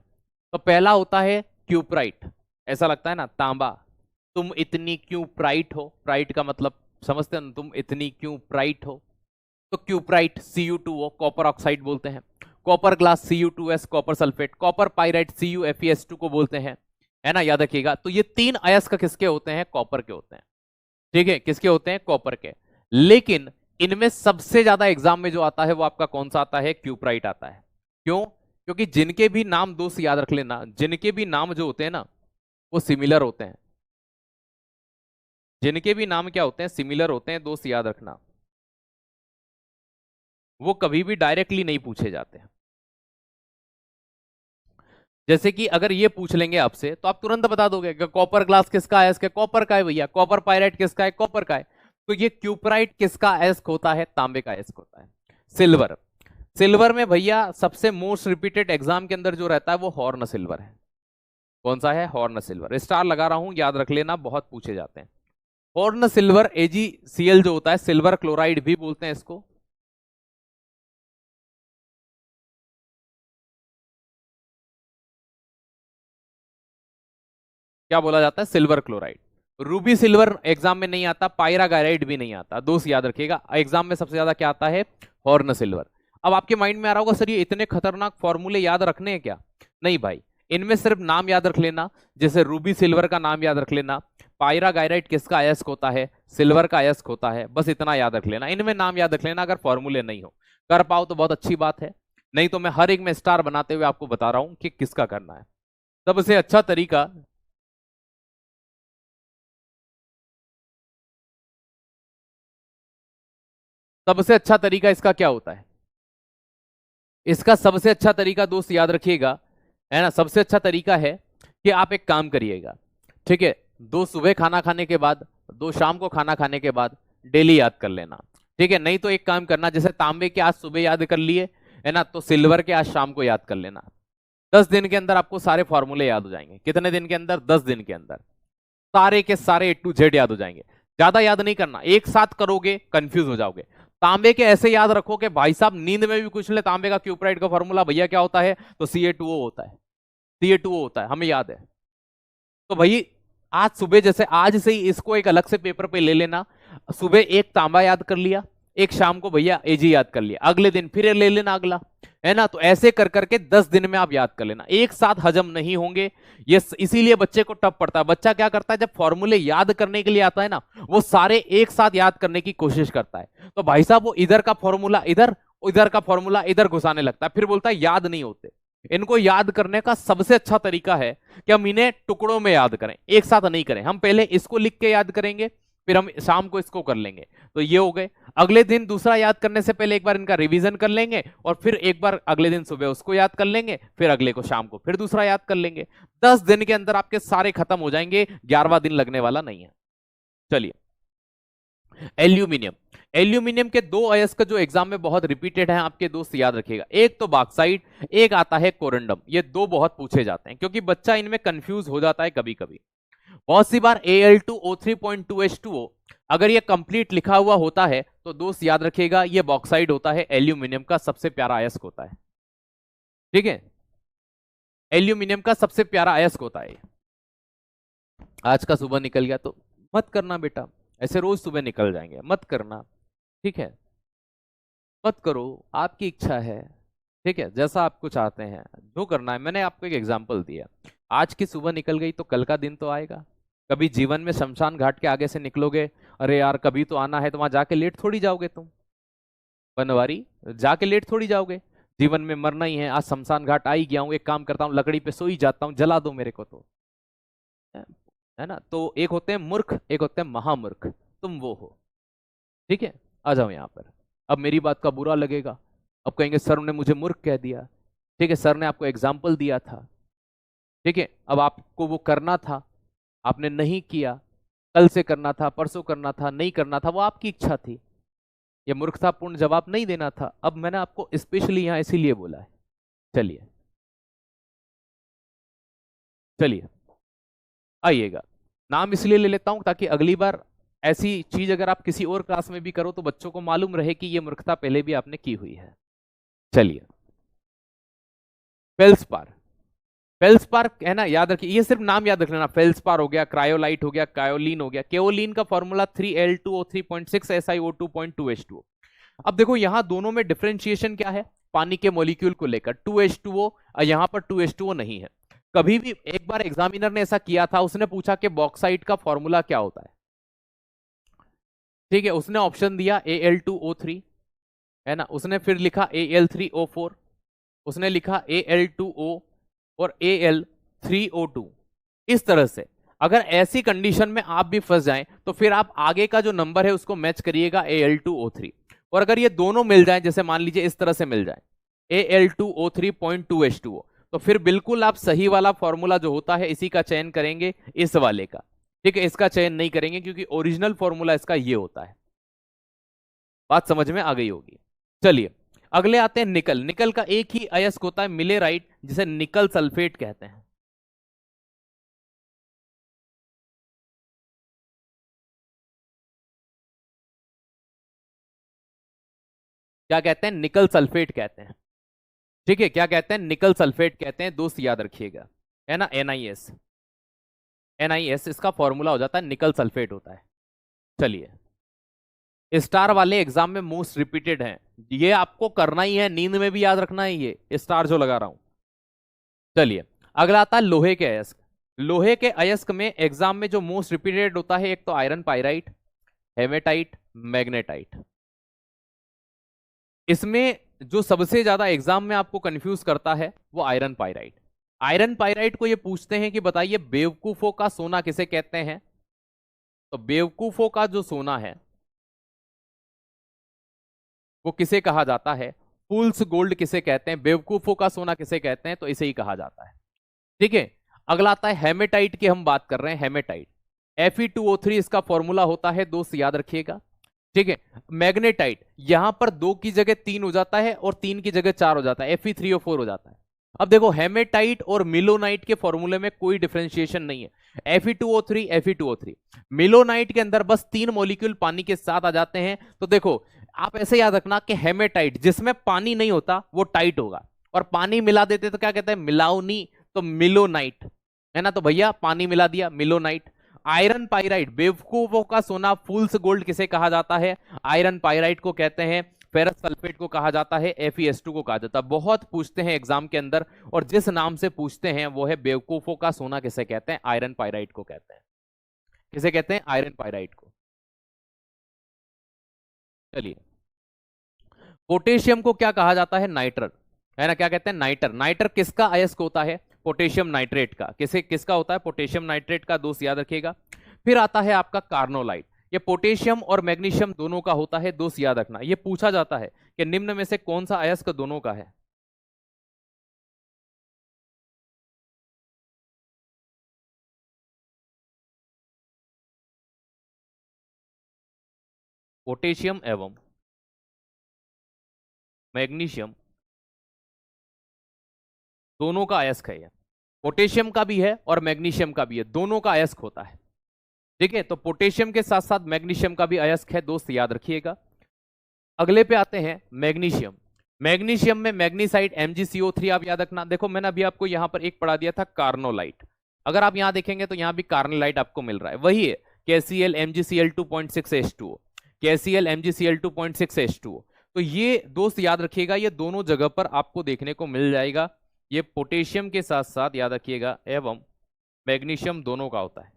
तो पहला होता है क्यूप्राइट। ऐसा लगता है ना, तांबा, तुम इतनी क्यों प्राइट हो, प्राइट का मतलब समझते हो ना, तुम इतनी क्यों प्राइट हो। तो क्यूप्राइट Cu2O, कॉपर ऑक्साइड बोलते हैं। Copper glass Cu2S, copper sulphate. Copper pyrite CuFeS2 को बोलते हैं, है ना, याद रखिएगा। तो ये तीन अयस्क किसके होते हैं, कॉपर के होते हैं। ठीक है, किसके होते हैं, कॉपर के। लेकिन इनमें सबसे ज्यादा एग्जाम में जो आता है वो आपका कौन सा आता है, क्यूप्राइट आता है। क्यों, क्योंकि जिनके भी नाम, दोस्त याद रख लेना, जिनके भी नाम जो होते हैं ना, वो सिमिलर होते हैं। जिनके भी नाम क्या होते हैं, सिमिलर होते हैं, दोस्त याद रखना। वो कभी भी डायरेक्टली नहीं पूछे जाते। जैसे कि अगर ये पूछ लेंगे आपसे, तो आप तुरंत बता दोगे कि कॉपर ग्लास किसका है, इसके कॉपर का है भैया। कॉपर पायराइट किसका है, कॉपर का है। तो ये क्यूपराइट किसका अयस्क होता है, तांबे का अयस्क होता है। सिल्वर, सिल्वर में भैया सबसे मोस्ट रिपीटेड एग्जाम के अंदर जो रहता है वो हॉर्न सिल्वर है। कौन सा है, हॉर्न सिल्वर। स्टार लगा रहा हूं, याद रख लेना, बहुत पूछे जाते हैं। हॉर्न सिल्वर AgCl जो होता है, सिल्वर क्लोराइड भी बोलते हैं इसको। क्या बोला जाता है, silver chloride. Ruby silver exam में नहीं आता, पायरागाइराइड भी नहीं आता, दोस्त याद रखिएगा। एग्जाम में सबसे ज्यादा क्या आता है, हॉर्न सिल्वर। अब आपके माइंड में आ रहा होगा, सर ये इतने खतरनाक फॉर्मूले याद रखने हैं क्या। नहीं भाई, इनमें सिर्फ नाम याद रख लेना। जैसे रूबी सिल्वर का नाम याद रख लेना, पायरागाइराइड किसका अयस्क होता है, सिल्वर का अयस्क होता है, बस इतना याद रख लेना। इनमें नाम याद रख लेना, अगर फॉर्मूले नहीं हो कर पाओ तो बहुत अच्छी बात है, नहीं तो मैं हर एक में स्टार बनाते हुए आपको बता रहा हूं कि किसका करना है। सबसे अच्छा तरीका, सबसे अच्छा तरीका इसका क्या होता है, इसका सबसे अच्छा तरीका दोस्त याद रखिएगा, है ना, सबसे अच्छा तरीका है कि आप एक काम करिएगा। ठीक है, दो सुबह खाना खाने के बाद, दो शाम को खाना खाने के बाद, डेली याद कर लेना। ठीक है, नहीं तो एक काम करना, जैसे तांबे के आज सुबह याद कर लिए, है ना, तो सिल्वर के आज शाम को याद कर लेना। 10 दिन के अंदर आपको सारे फॉर्मूले याद हो जाएंगे। कितने दिन के अंदर, 10 दिन के अंदर। सारे के सारे A to Z याद हो जाएंगे। ज्यादा याद नहीं करना, एक साथ करोगे कंफ्यूज हो जाओगे। तांबे के ऐसे याद रखो कि भाई साहब नींद में भी पूछ ले, तांबे का क्यूपराइड का फॉर्मूला भैया क्या होता है, तो Ca2O होता है, Ca2O होता है, हमें याद है। तो भाई आज सुबह, जैसे आज से ही इसको एक अलग से पेपर पे ले लेना, सुबह एक तांबा याद कर लिया, एक शाम को भैया Ag याद कर लिया, अगले दिन फिर ले लेना अगला, है ना। तो ऐसे कर करके 10 दिन में आप याद कर लेना, एक साथ हजम नहीं होंगे ये, इसीलिए बच्चे को टफ पड़ता है। बच्चा क्या करता है, जब फॉर्मूले याद करने के लिए आता है ना, वो सारे एक साथ याद करने की कोशिश करता है। तो भाई साहब वो इधर का फॉर्मूला इधर, इधर का फॉर्मूला इधर घुसाने लगता है, फिर बोलता है याद नहीं होते। इनको याद करने का सबसे अच्छा तरीका है कि हम इन्हें टुकड़ों में याद करें, एक साथ नहीं करें। हम पहले इसको लिख के याद करेंगे, फिर हम शाम को इसको कर लेंगे, तो ये हो गए। अगले दिन दूसरा याद करने से पहले एक बार इनका रिवीजन कर लेंगे, और फिर एक बार अगले दिन सुबह उसको याद कर लेंगे, फिर अगले को शाम को फिर दूसरा याद कर लेंगे। 10 दिन के अंदर आपके सारे खत्म हो जाएंगे, 11वां दिन लगने वाला नहीं है। चलिए, एल्यूमिनियम। एल्यूमिनियम के दो अयस्क जो एग्जाम में बहुत रिपीटेड हैं, आपके दोस्त याद रखिएगा, एक तो बॉक्साइट, एक आता है कोरंडम। ये दो बहुत पूछे जाते हैं, क्योंकि बच्चा इनमें कंफ्यूज हो जाता है कभी कभी। बहुत सी बार Al2O3.2H2O अगर ये कंप्लीट लिखा हुआ होता है तो दोस्त याद रखिएगा ये बॉक्साइड होता है, एल्यूमिनियम का सबसे प्यारा अयस्क होता है। ठीक है, एल्यूमिनियम का सबसे प्यारा अयस्क होता है। आज का सुबह निकल गया तो मत करना बेटा, ऐसे रोज सुबह निकल जाएंगे, मत करना, ठीक है, मत करो, आपकी इच्छा है, ठीक है, जैसा आपको चाहते हैं जो करना है। मैंने आपको एक एग्जांपल दिया, आज की सुबह निकल गई तो कल का दिन तो आएगा। कभी जीवन में शमशान घाट के आगे से निकलोगे, अरे यार कभी तो आना है, तो वहां जाके लेट थोड़ी जाओगे तुम, बनवारी जाके लेट थोड़ी जाओगे। जीवन में मरना ही है, आज शमशान घाट आ ही गया हूं, एक काम करता हूं लकड़ी पे सो ही जाता हूं, जला दो मेरे को तो, है ना। तो एक होते हैं मूर्ख, एक होते हैं महामूर्ख, तुम वो हो। ठीक है, आ जाओ यहां पर। अब मेरी बात का बुरा लगेगा, अब कहेंगे सर ने मुझे मूर्ख कह दिया। ठीक है, सर ने आपको एग्जाम्पल दिया था, ठीक है, अब आपको वो करना था, आपने नहीं किया, कल से करना था, परसों करना था, नहीं करना था, वो आपकी इच्छा थी, ये मूर्खतापूर्ण जवाब नहीं देना था। अब मैंने आपको स्पेशली यहां इसीलिए बोला है। चलिए चलिए आइएगा, नाम इसलिए ले लेता हूं ताकि अगली बार ऐसी चीज अगर आप किसी और क्लास में भी करो तो बच्चों को मालूम रहे कि ये मूर्खता पहले भी आपने की हुई है। चलिए, फेल्सपार। फेल्सपार है ना, याद रखिए, ये सिर्फ नाम याद रख लेना, फेल्सपार हो गया, क्रायोलाइट हो गया, कायोलिन हो गया। केओलिन का फॉर्मूला 3Al2O3.6 SiO2.2H2O। अब देखो यहां दोनों में डिफरेंशिएशन क्या है, पानी के मॉलिक्यूल को लेकर 2H2O, यहां पर 2H2O नहीं है। कभी भी एक बार एग्जामिनर ने ऐसा किया था, उसने पूछा कि बॉक्साइट का फॉर्मूला क्या होता है, ठीक है, उसने ऑप्शन दिया Al2O3, है ना, उसने फिर लिखा Al3O4, उसने लिखा Al2O और Al3O2। इस तरह से अगर ऐसी कंडीशन में आप भी फंस जाएं तो फिर आप आगे का जो नंबर है उसको मैच करिएगा Al2O3, और अगर ये दोनों मिल जाएं, जैसे मान लीजिए इस तरह से मिल जाए Al2O3.2H2O, तो फिर बिल्कुल आप सही वाला फॉर्मूला जो होता है इसी का चयन करेंगे, इस वाले का, ठीक है, इसका चयन नहीं करेंगे क्योंकि ओरिजिनल फॉर्मूला इसका ये होता है। बात समझ में आ गई होगी। चलिए अगले आते हैं निकल। निकल का एक ही अयस्क होता है मिलेराइट, जिसे निकल सल्फेट कहते हैं। क्या कहते हैं, निकल सल्फेट कहते हैं। ठीक है, क्या कहते हैं, निकल सल्फेट कहते हैं, दोस्त याद रखिएगा, है ना, NiS। NiS इसका फॉर्मूला हो जाता है, निकल सल्फेट होता है। चलिए, स्टार वाले एग्जाम में मोस्ट रिपीटेड हैं, ये आपको करना ही है, नींद में भी याद रखना है ये स्टार जो लगा रहा हूं। चलिए अगला आता है लोहे के अयस्क। लोहे के अयस्क में एग्जाम में जो मोस्ट रिपीटेड होता है, एक तो आयरन पाइराइट, हेमेटाइट, मैग्नेटाइट। इसमें जो सबसे ज्यादा एग्जाम में आपको कंफ्यूज करता है वो आयरन पाइराइट। आयरन पाइराइट को ये पूछते हैं कि बताइए बेवकूफों का सोना किसे कहते हैं, तो बेवकूफों का जो सोना है वो किसे कहा जाता है, फूल्स गोल्ड किसे कहते हैं, बेवकूफों का सोना किसे कहते हैं, तो इसे ही कहा जाता है। ठीक है, अगला आता है हेमेटाइट की हम बात कर रहे हैं, हेमेटाइट Fe2O3 इसका फॉर्मूला होता है, दोस्त याद रखिएगा। ठीक है, मैग्नेटाइट यहां पर 2 की जगह 3 हो जाता है और 3 की जगह 4 हो जाता है, Fe3O4 हो जाता है। अब देखो हेमेटाइट और मिलोनाइट के फॉर्मूले में कोई डिफरेंशिएशन नहीं है, Fe2O3 Fe2O3। मिलोनाइट के अंदर बस 3 मॉलिक्यूल पानी के साथ आ जाते हैं। तो देखो आप ऐसे याद रखना कि हेमेटाइट जिसमें पानी नहीं होता वो टाइट होगा, और पानी मिला देते तो क्या कहते हैं, मिलाओनी, तो मिलोनाइट है ना। तो भैया पानी मिला दिया, मिलोनाइट। आयरन पाइराइट, बेवकूफों का सोना, फूल्स गोल्ड किसे कहा जाता है, आयरन पाइराइट को कहते हैं। फेरस सल्फेट को कहा जाता है, FeS2 को कहा जाता है। बहुत पूछते हैं एग्जाम के अंदर, और जिस नाम से पूछते हैं वो है बेवकूफों का सोना किसे कहते हैं, आयरन पाइराइट को कहते हैं। किसे कहते हैं, आयरन पाइराइट को। चलिए, पोटेशियम को क्या कहा जाता है, नाइट्रल, है ना। क्या कहते हैं, नाइटर। नाइटर किसका अयस्क होता है, पोटेशियम नाइट्रेट का। किसका होता है, पोटेशियम नाइट्रेट का, दोस्त याद रखिएगा। फिर आता है आपका कार्नोलाइट, ये पोटेशियम और मैग्नीशियम दोनों का होता है, दोस्त याद रखना। ये पूछा जाता है कि निम्न में से कौन सा अयस्क दोनों का है। पोटेशियम एवं मैग्नीशियम दोनों का अयस्क है ये। पोटेशियम का भी है और मैग्नीशियम का भी है, दोनों का अयस्क होता है। ठीक है, तो पोटेशियम के साथ साथ मैग्नीशियम का भी अयस्क है, दोस्त याद रखिएगा। अगले पे आते हैं मैग्नीशियम। मैग्नीशियम में मैग्नीसाइड MgCO3 आप याद रखना। देखो मैंने अभी आपको यहां पर एक पढ़ा दिया था, कार्नोलाइट। अगर आप यहां देखेंगे तो यहां भी कार्नोलाइट आपको मिल रहा है, वही है KCl MgCl2.6H2O, KCl MgCl2.6H2O। तो ये दोस्त याद रखिएगा, ये दोनों जगह पर आपको देखने को मिल जाएगा। ये पोटेशियम के साथ साथ याद रखिएगा एवं मैग्नीशियम दोनों का होता है।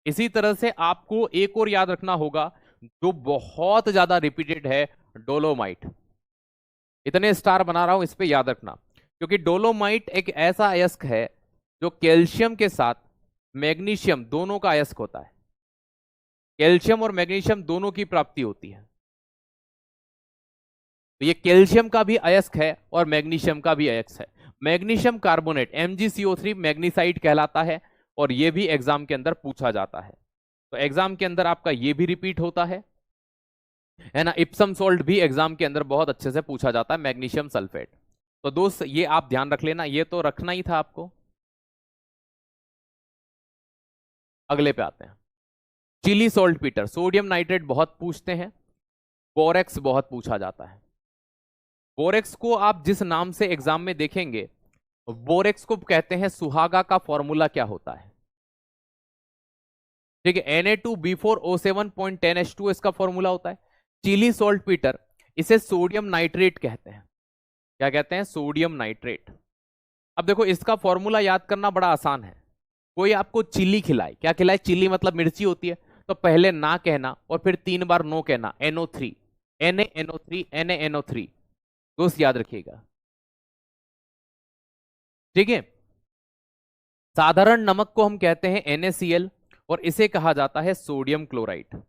इसी तरह से आपको एक और याद रखना होगा जो बहुत ज्यादा रिपीटेड है, डोलोमाइट। इतने स्टार बना रहा हूं, इस पे याद रखना, क्योंकि डोलोमाइट एक ऐसा अयस्क है जो कैल्शियम के साथ मैग्नीशियम दोनों का अयस्क होता है। कैल्शियम और मैग्नीशियम दोनों की प्राप्ति होती है। तो ये कैल्शियम का भी अयस्क है और मैग्नीशियम का भी अयस्क है। मैग्नीशियम कार्बोनेट MgCO3 मैग्नीसाइड कहलाता है, और ये भी एग्जाम के अंदर पूछा जाता है। तो एग्जाम के अंदर आपका ये भी रिपीट होता है ना। इप्सम सॉल्ट भी एग्जाम के अंदर बहुत अच्छे से पूछा जाता है, मैग्नीशियम सल्फेट। तो दोस्त ये आप ध्यान रख लेना, ये तो रखना ही था आपको। अगले पे आते हैं, Chile saltpetre, sodium nitrate बहुत पूछते हैं, बोरेक्स बहुत पूछा जाता है। बोरेक्स को आप जिस नाम से एग्जाम में देखेंगे, बोरेक्स को कहते हैं सुहागा का फॉर्मूला क्या होता है। ठीक है, Na2B4O7.10H2 इसका फॉर्मूला होता है। चिली सॉल्ट पीटर, इसे सोडियम नाइट्रेट कहते हैं। क्या कहते हैं, सोडियम नाइट्रेट। अब देखो इसका फॉर्मूला याद करना बड़ा आसान है। कोई आपको चिली खिलाए, क्या खिलाए, चिली मतलब मिर्ची होती है, तो पहले ना कहना और फिर 3 बार नो कहना, NO3, NaNO3 NaNO3, दोस्त याद रखिएगा। ठीक है, साधारण नमक को हम कहते हैं NaCl, और इसे कहा जाता है सोडियम क्लोराइड।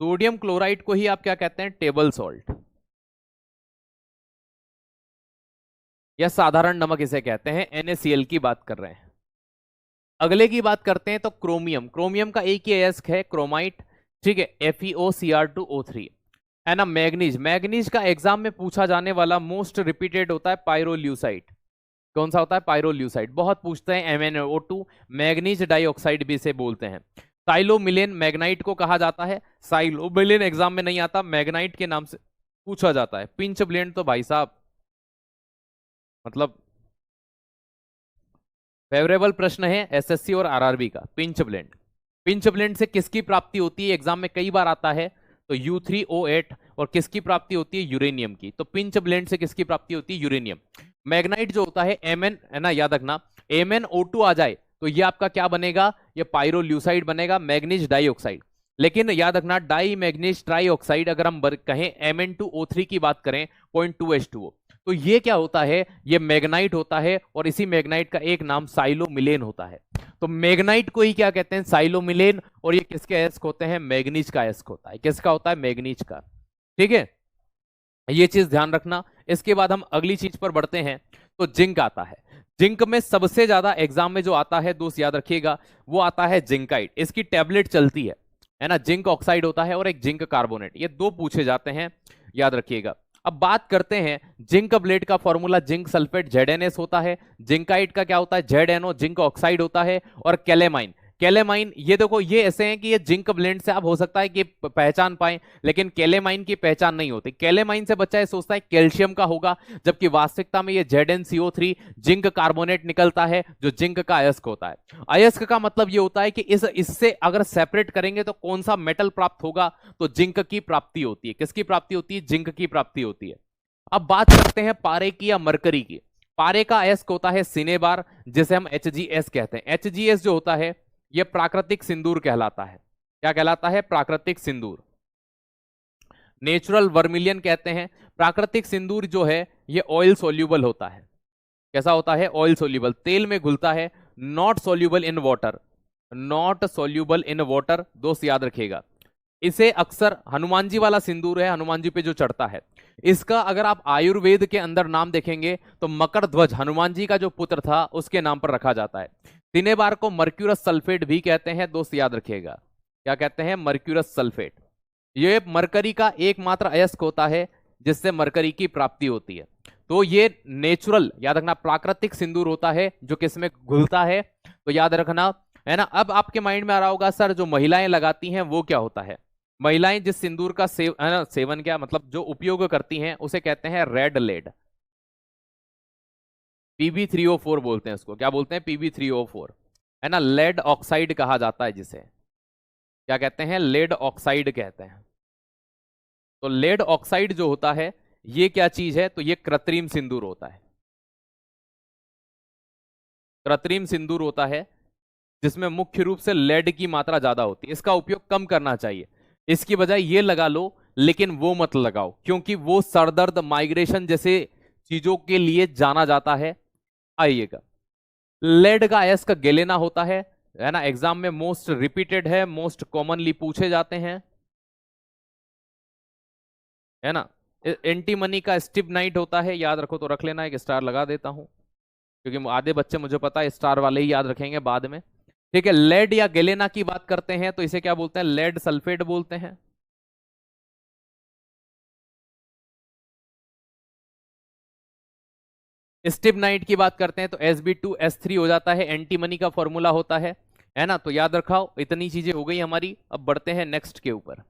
सोडियम क्लोराइड को ही आप क्या कहते हैं, टेबल सॉल्ट, या साधारण नमक इसे कहते हैं। NaCl की बात कर रहे हैं। अगले की बात करते हैं तो क्रोमियम। क्रोमियम का एक ही अयस्क है, क्रोमाइट। ठीक है, FeOCr2O3, है ना। मैग्नीज, मैग्नीज का एग्जाम में पूछा जाने वाला मोस्ट रिपीटेड होता है पायरोल्यूसाइड। कौन सा होता है, पायरोल्यूसाइड, बहुत पूछते हैं। MnO2, मैग्नीज डाइऑक्साइड भी इसे बोलते हैं। साइलोमिलेन मैग्नाइट को कहा जाता है। साइलोमिलेन एग्जाम में नहीं आता, मैग्नाइट के नाम से पूछा जाता है। पिंच ब्लेंड तो भाई साहब मतलब फेवरेबल प्रश्न है SSC और RRB का, पिंच ब्लेंड। पिंच ब्लेंड से किसकी प्राप्ति होती है, एग्जाम में कई बार आता है, तो U3O8, और किसकी प्राप्ति होती है, यूरेनियम की। तो पिंच ब्लेंड से किसकी प्राप्ति होती है, यूरेनियम। मैग्नाइट जो होता है Mn, है ना, याद रखना, MnO2 आ जाए तो ये आपका क्या बनेगा, ये पायरोल्यूसाइड बनेगा, मैग्नीज डाइऑक्साइड। लेकिन याद रखना, डाई मैग्नीज ट्राइऑक्साइड अगर हम कहें Mn2O3 की बात करें, 0.2H2O, तो ये क्या होता है, ये मैग्नाइट होता है, और इसी मैग्नाइट का एक नाम साइलोमिलेन होता है। तो मैग्नाइट को ही क्या कहते हैं, साइलोमिलेन, और ये किसके अयस्क होते हैं, मैग्नीज का अयस्क होता है। किसका होता है, मैग्नीज का। ठीक है, ये चीज ध्यान रखना। इसके बाद हम अगली चीज पर बढ़ते हैं, तो जिंक आता है। जिंक में सबसे ज्यादा एग्जाम में जो आता है, दोस्त याद रखिएगा, वो आता है जिंकाइट। इसकी टैबलेट चलती है, है ना, जिंक ऑक्साइड होता है और एक जिंक कार्बोनेट, ये दो पूछे जाते हैं, याद रखिएगा। अब बात करते हैं जिंक ब्लेड का फॉर्मूला, जिंक सल्फेट ZnS होता है, जिंकाइट का क्या होता है ZnO, जिंक ऑक्साइड होता है, और कैलेमाइन, कैलेमाइन ये देखो, ये ऐसे हैं कि ये जिंक ब्लेंड से आप हो सकता है कि पहचान पाए, लेकिन कैलेमाइन की पहचान नहीं होती। कैलेमाइन से बच्चा ये सोचता है कैल्शियम का होगा, जबकि वास्तविकता में ये ZnCO3 जिंक कार्बोनेट निकलता है, जो जिंक का अयस्क होता है। अयस्क का मतलब ये होता है कि इससे अगर सेपरेट करेंगे तो कौन सा मेटल प्राप्त होगा, तो जिंक की प्राप्ति होती है। किसकी प्राप्ति होती है? जिंक की प्राप्ति होती है। अब बात करते हैं पारे की या मरकरी की। पारे का अयस्क होता है सिनेबार, जिसे हम HgS कहते हैं। HgS जो होता है यह प्राकृतिक सिंदूर कहलाता है। क्या कहलाता है? प्राकृतिक सिंदूर, नेचुरल वर्मिलियन कहते हैं। प्राकृतिक सिंदूर जो है यह ऑयल सोल्यूबल होता है। कैसा होता है? ऑयल सोल्यूबल, तेल में घुलता है, not soluble in water, not soluble in water, दोस्त याद रखिएगा। इसे अक्सर हनुमान जी वाला सिंदूर है, हनुमान जी पे जो चढ़ता है, इसका अगर आप आयुर्वेद के अंदर नाम देखेंगे तो मकर ध्वज, हनुमान जी का जो पुत्र था, उसके नाम पर रखा जाता है। सिनेबार को मर्क्यूरस सल्फेट भी कहते हैं, दोस्त याद रखिएगा। क्या कहते हैं? Mercurous sulphate. ये मरकरी का एकमात्र अयस्क होता है जिससे मरकरी की प्राप्ति होती है। तो ये नेचुरल, याद रखना, प्राकृतिक सिंदूर होता है जो किसमें घुलता है, तो याद रखना, है ना। अब आपके माइंड में आ रहा होगा सर जो महिलाएं लगाती हैं वो क्या होता है? महिलाएं जिस सिंदूर का सेवन, क्या मतलब, जो उपयोग करती हैं उसे कहते हैं रेड लेड, Pb3O4 बोलते हैं उसको। क्या बोलते हैं? Pb3O4, है ना, लेड ऑक्साइड कहा जाता है जिसे। क्या कहते हैं? लेड ऑक्साइड कहते हैं। तो लेड ऑक्साइड जो होता है ये क्या चीज है? तो ये कृत्रिम सिंदूर होता है। कृत्रिम सिंदूर होता है जिसमें मुख्य रूप से लेड की मात्रा ज्यादा होती है। इसका उपयोग कम करना चाहिए, इसकी बजाय ये लगा लो, लेकिन वो मत लगाओ, क्योंकि वो सरदर्द, माइग्रेशन जैसे चीजों के लिए जाना जाता है। आइएगा, लेड का अयस्क गेलेना होता है ना, एग्जाम में मोस्ट रिपीटेड है, मोस्ट कॉमनली पूछे जाते हैं, है ना। एंटीमनी का स्टिबनाइट होता है, याद रखो तो रख लेना, एक स्टार लगा देता हूं, क्योंकि आधे बच्चे मुझे पता है स्टार वाले ही याद रखेंगे बाद में। ठीक है, लेड या गेलेना की बात करते हैं तो इसे क्या बोलते हैं? लेड सल्फेट बोलते हैं। स्टिबनाइट की बात करते हैं तो Sb2S3 हो जाता है, एंटीमनी का फॉर्मूला होता है ना। तो याद रखाओ, इतनी चीजें हो गई हमारी। अब बढ़ते हैं नेक्स्ट के ऊपर।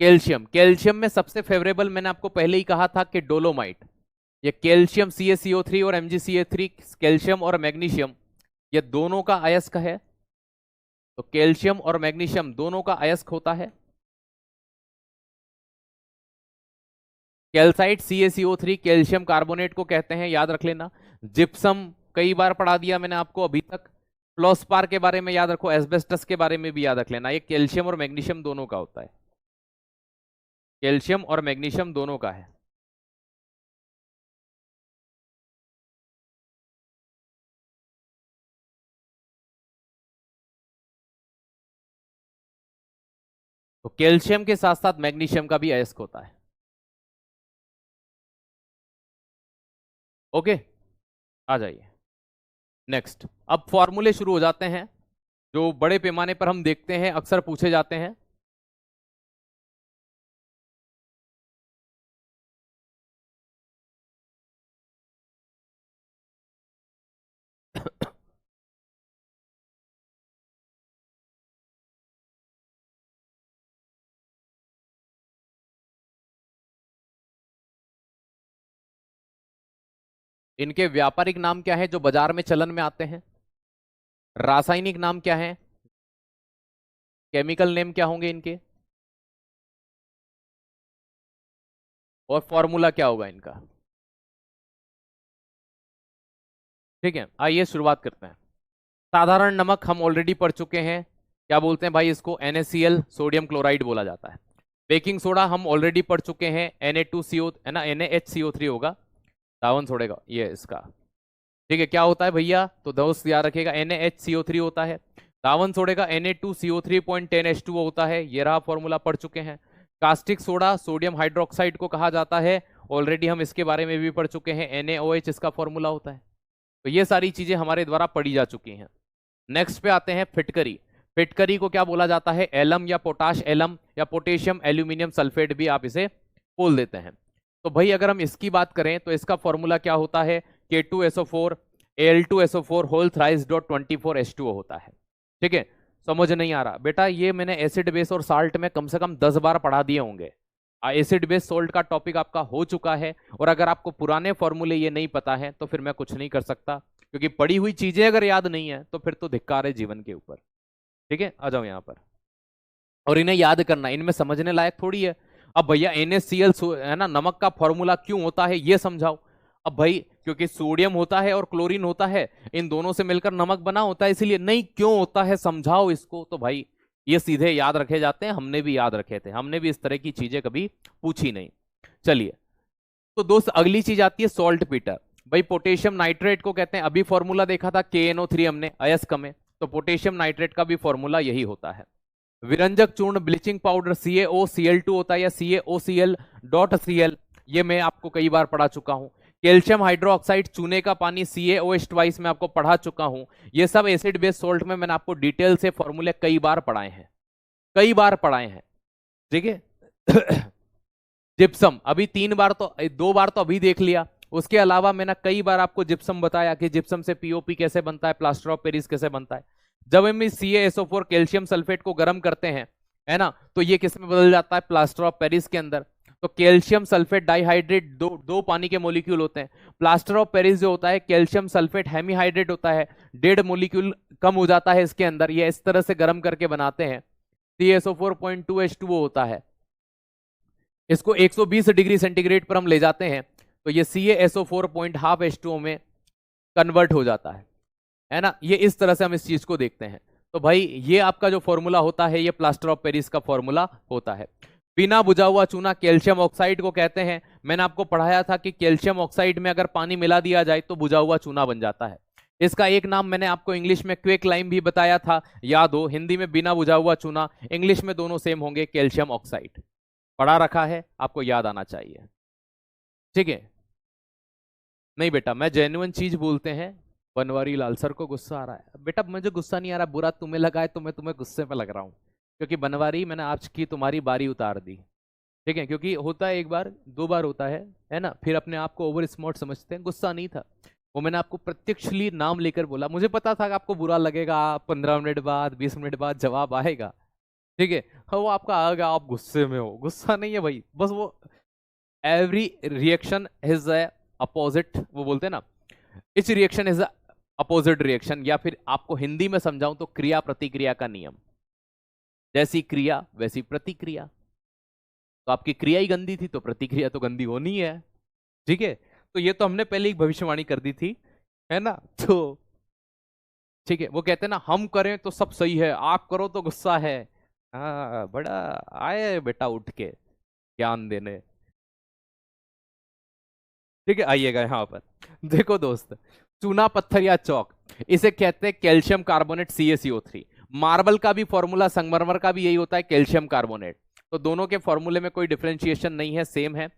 कैल्शियम, कैल्शियम में सबसे फेवरेबल मैंने आपको पहले ही कहा था कि डोलोमाइट। ये कैल्शियम CaCO3 और MgCa3, कैल्शियम और मैग्नीशियम, ये दोनों का अयस्क है। तो कैल्शियम और मैग्नीशियम दोनों का अयस्क होता है। कैल्साइट CaCO3 कैल्शियम कार्बोनेट को कहते हैं, याद रख लेना। जिप्सम कई बार पढ़ा दिया मैंने आपको अभी तक। फ्लोस्पार के बारे में याद रखो, एस्बेस्टस के बारे में भी याद रख लेना। ये कैल्शियम और मैग्नीशियम दोनों का होता है, कैल्शियम और मैग्नीशियम दोनों का है। तो कैल्शियम के साथ साथ मैग्नीशियम का भी अयस्क होता है। ओके, आ जाइए नेक्स्ट। अब फॉर्मूले शुरू हो जाते हैं जो बड़े पैमाने पर हम देखते हैं, अक्सर पूछे जाते हैं। इनके व्यापारिक नाम क्या है जो बाजार में चलन में आते हैं? रासायनिक नाम क्या है? केमिकल नेम क्या होंगे इनके? और फॉर्मूला क्या होगा इनका? ठीक है, आइए शुरुआत करते हैं। साधारण नमक हम ऑलरेडी पढ़ चुके हैं, क्या बोलते हैं भाई इसको? NaCl, सोडियम क्लोराइड बोला जाता है। बेकिंग सोडा हम ऑलरेडी पढ़ चुके हैं, Na2CO, है ना, NaHCO3 होगा, सावन सोडेगा ये इसका। ठीक है, क्या होता है भैया? तो दोस्त याद रखिएगा, NaHCO3 होता है। सावन सोडे का Na2CO3.10H2O होता है, ये रहा फॉर्मूला, पढ़ चुके हैं। कास्टिक सोडा सोडियम हाइड्रोक्साइड को कहा जाता है, ऑलरेडी हम इसके बारे में भी पढ़ चुके हैं, NaOH इसका फॉर्मूला होता है। तो ये सारी चीजें हमारे द्वारा पढ़ी जा चुकी हैं। नेक्स्ट पे आते हैं फिटकरी। फिटकरी को क्या बोला जाता है? एलम या पोटाश एलम या पोटेशियम एल्यूमिनियम सल्फेट भी आप इसे बोल देते हैं। तो भाई अगर हम इसकी बात करें तो इसका फॉर्मूला क्या होता है? K2SO4 Al2SO4 whole thrice dot 24H2O होता है। ठीक है, समझ नहीं आ रहा बेटा? ये मैंने एसिड बेस और साल्ट में कम से कम 10 बार पढ़ा दिए होंगे। एसिड बेस सोल्ट का टॉपिक आपका हो चुका है, और अगर आपको पुराने फॉर्मूले ये नहीं पता है तो फिर मैं कुछ नहीं कर सकता, क्योंकि पढ़ी हुई चीजें अगर याद नहीं है तो फिर तो धिक्कार है जीवन के ऊपर। ठीक है, आ जाओ यहां पर, और इन्हें याद करना, इनमें समझने लायक थोड़ी है। अब भैया NaCl है ना, नमक का फॉर्मूला क्यों होता है ये समझाओ। अब भाई क्योंकि सोडियम होता है और क्लोरीन होता है, इन दोनों से मिलकर नमक बना होता है, इसीलिए। नहीं, क्यों होता है समझाओ इसको। तो भाई ये सीधे याद रखे जाते हैं, हमने भी याद रखे थे, हमने भी इस तरह की चीजें कभी पूछी नहीं। चलिए, तो दोस्त अगली चीज आती है सॉल्ट पीटर। भाई पोटेशियम नाइट्रेट को कहते हैं, अभी फॉर्मूला देखा था KNO3 हमने अयस्क में, तो पोटेशियम नाइट्रेट का भी फॉर्मूला यही होता है। विरंजक चूर्ण ब्लीचिंग पाउडर CaOCl2 होता है, या CaOCl.Cl, ये मैं आपको कई बार पढ़ा चुका हूं। कैल्शियम हाइड्रोक्साइड चूने का पानी CaOH ट्वाइस में आपको पढ़ा चुका हूं। ये सब एसिड बेस सोल्ट में मैंने आपको डिटेल से फॉर्मूले कई बार पढ़ाए हैं, कई बार पढ़ाए हैं। ठीक है। जिप्सम अभी 3 बार तो, 2 बार तो अभी देख लिया, उसके अलावा मैंने कई बार आपको जिप्सम बताया कि जिप्सम से POP कैसे बनता है, प्लास्टर ऑफ पेरिस कैसे बनता है। जब हम इस CaSO4 कैल्शियम सल्फेट को गर्म करते हैं, है ना, तो ये किस में बदल जाता है? प्लास्टर ऑफ पेरिस के अंदर। तो कैल्शियम सल्फेट डाइहाइड्रेट, दो पानी के मोलिक्यूल होते हैं। प्लास्टर ऑफ पेरिस जो होता है कैल्शियम सल्फेट हेमीहाइड्रेट होता है, 1.5 मोलिक्यूल कम हो जाता है इसके अंदर, ये इस तरह से गर्म करके बनाते हैं। CaSO4.2H2O होता है, इसको 120 डिग्री सेंटीग्रेड पर हम ले जाते हैं तो ये CaSO4.12H2O में कन्वर्ट हो जाता है ना। ये इस तरह से हम इस चीज को देखते हैं। तो भाई ये आपका जो फॉर्मूला होता है, ये प्लास्टर ऑफ पेरिस का फॉर्मूला होता है। बिना बुझा हुआ चूना कैल्शियम ऑक्साइड को कहते हैं। मैंने आपको पढ़ाया था कि कैल्शियम ऑक्साइड में अगर पानी मिला दिया जाए तो बुझा हुआ चूना बन जाता है। इसका एक नाम मैंने आपको इंग्लिश में क्विक लाइम भी बताया था, याद हो। हिंदी में बिना बुझा हुआ चूना, इंग्लिश में दोनों सेम होंगे, कैल्शियम ऑक्साइड। पढ़ा रखा है, आपको याद आना चाहिए। ठीक है, नहीं बेटा मैं जेन्युइन चीज बोलते हैं। बनवारी लाल सर को गुस्सा आ रहा है। बेटा मुझे गुस्सा नहीं आ रहा, बुरा तुम्हें लगा है तो मैं तुम्हें गुस्से में लग रहा हूं, क्योंकि बनवारी मैंने आज की तुम्हारी बारी उतार दी। ठीक है, क्योंकि होता है 1 बार 2 बार होता है ना, फिर अपने आप को ओवर स्मार्ट समझते हैं। गुस्सा नहीं था वो, मैंने आपको प्रत्यक्षली नाम लेकर बोला। मुझे पता था कि आपको बुरा लगेगा, 15 मिनट बाद 20 मिनट बाद जवाब आएगा। ठीक है, हाँ वो आपका आएगा, आप गुस्से में हो। गुस्सा नहीं है भाई, बस वो एवरी रिएक्शन इज अपोजिट, वो बोलते हैं ना, इस रिएक्शन इज अपोजिट रिएक्शन, या फिर आपको हिंदी में समझाऊं तो क्रिया प्रतिक्रिया का नियम। जैसी क्रिया वैसी प्रतिक्रिया। तो आपकी क्रिया ही गंदी थी तो प्रतिक्रिया तो गंदी होनी है। ठीक है, तो ये तो हमने पहले ही भविष्यवाणी कर दी थी, है ना। तो ठीक है, वो कहते हैं ना, हम करें तो सब सही है, आप करो तो गुस्सा है। हाँ, बड़ा आए बेटा उठ के ज्ञान देने। ठीक है, आइएगा यहाँ पर। देखो दोस्त, चूना पत्थर या चौक, इसे कहते हैं कैल्शियम कार्बोनेट CaCO3। मार्बल का भी फॉर्मूला, संगमरमर का भी यही होता है, कैल्शियम कार्बोनेट। तो दोनों के फॉर्मूले में कोई डिफरेंशिएशन नहीं है, सेम है।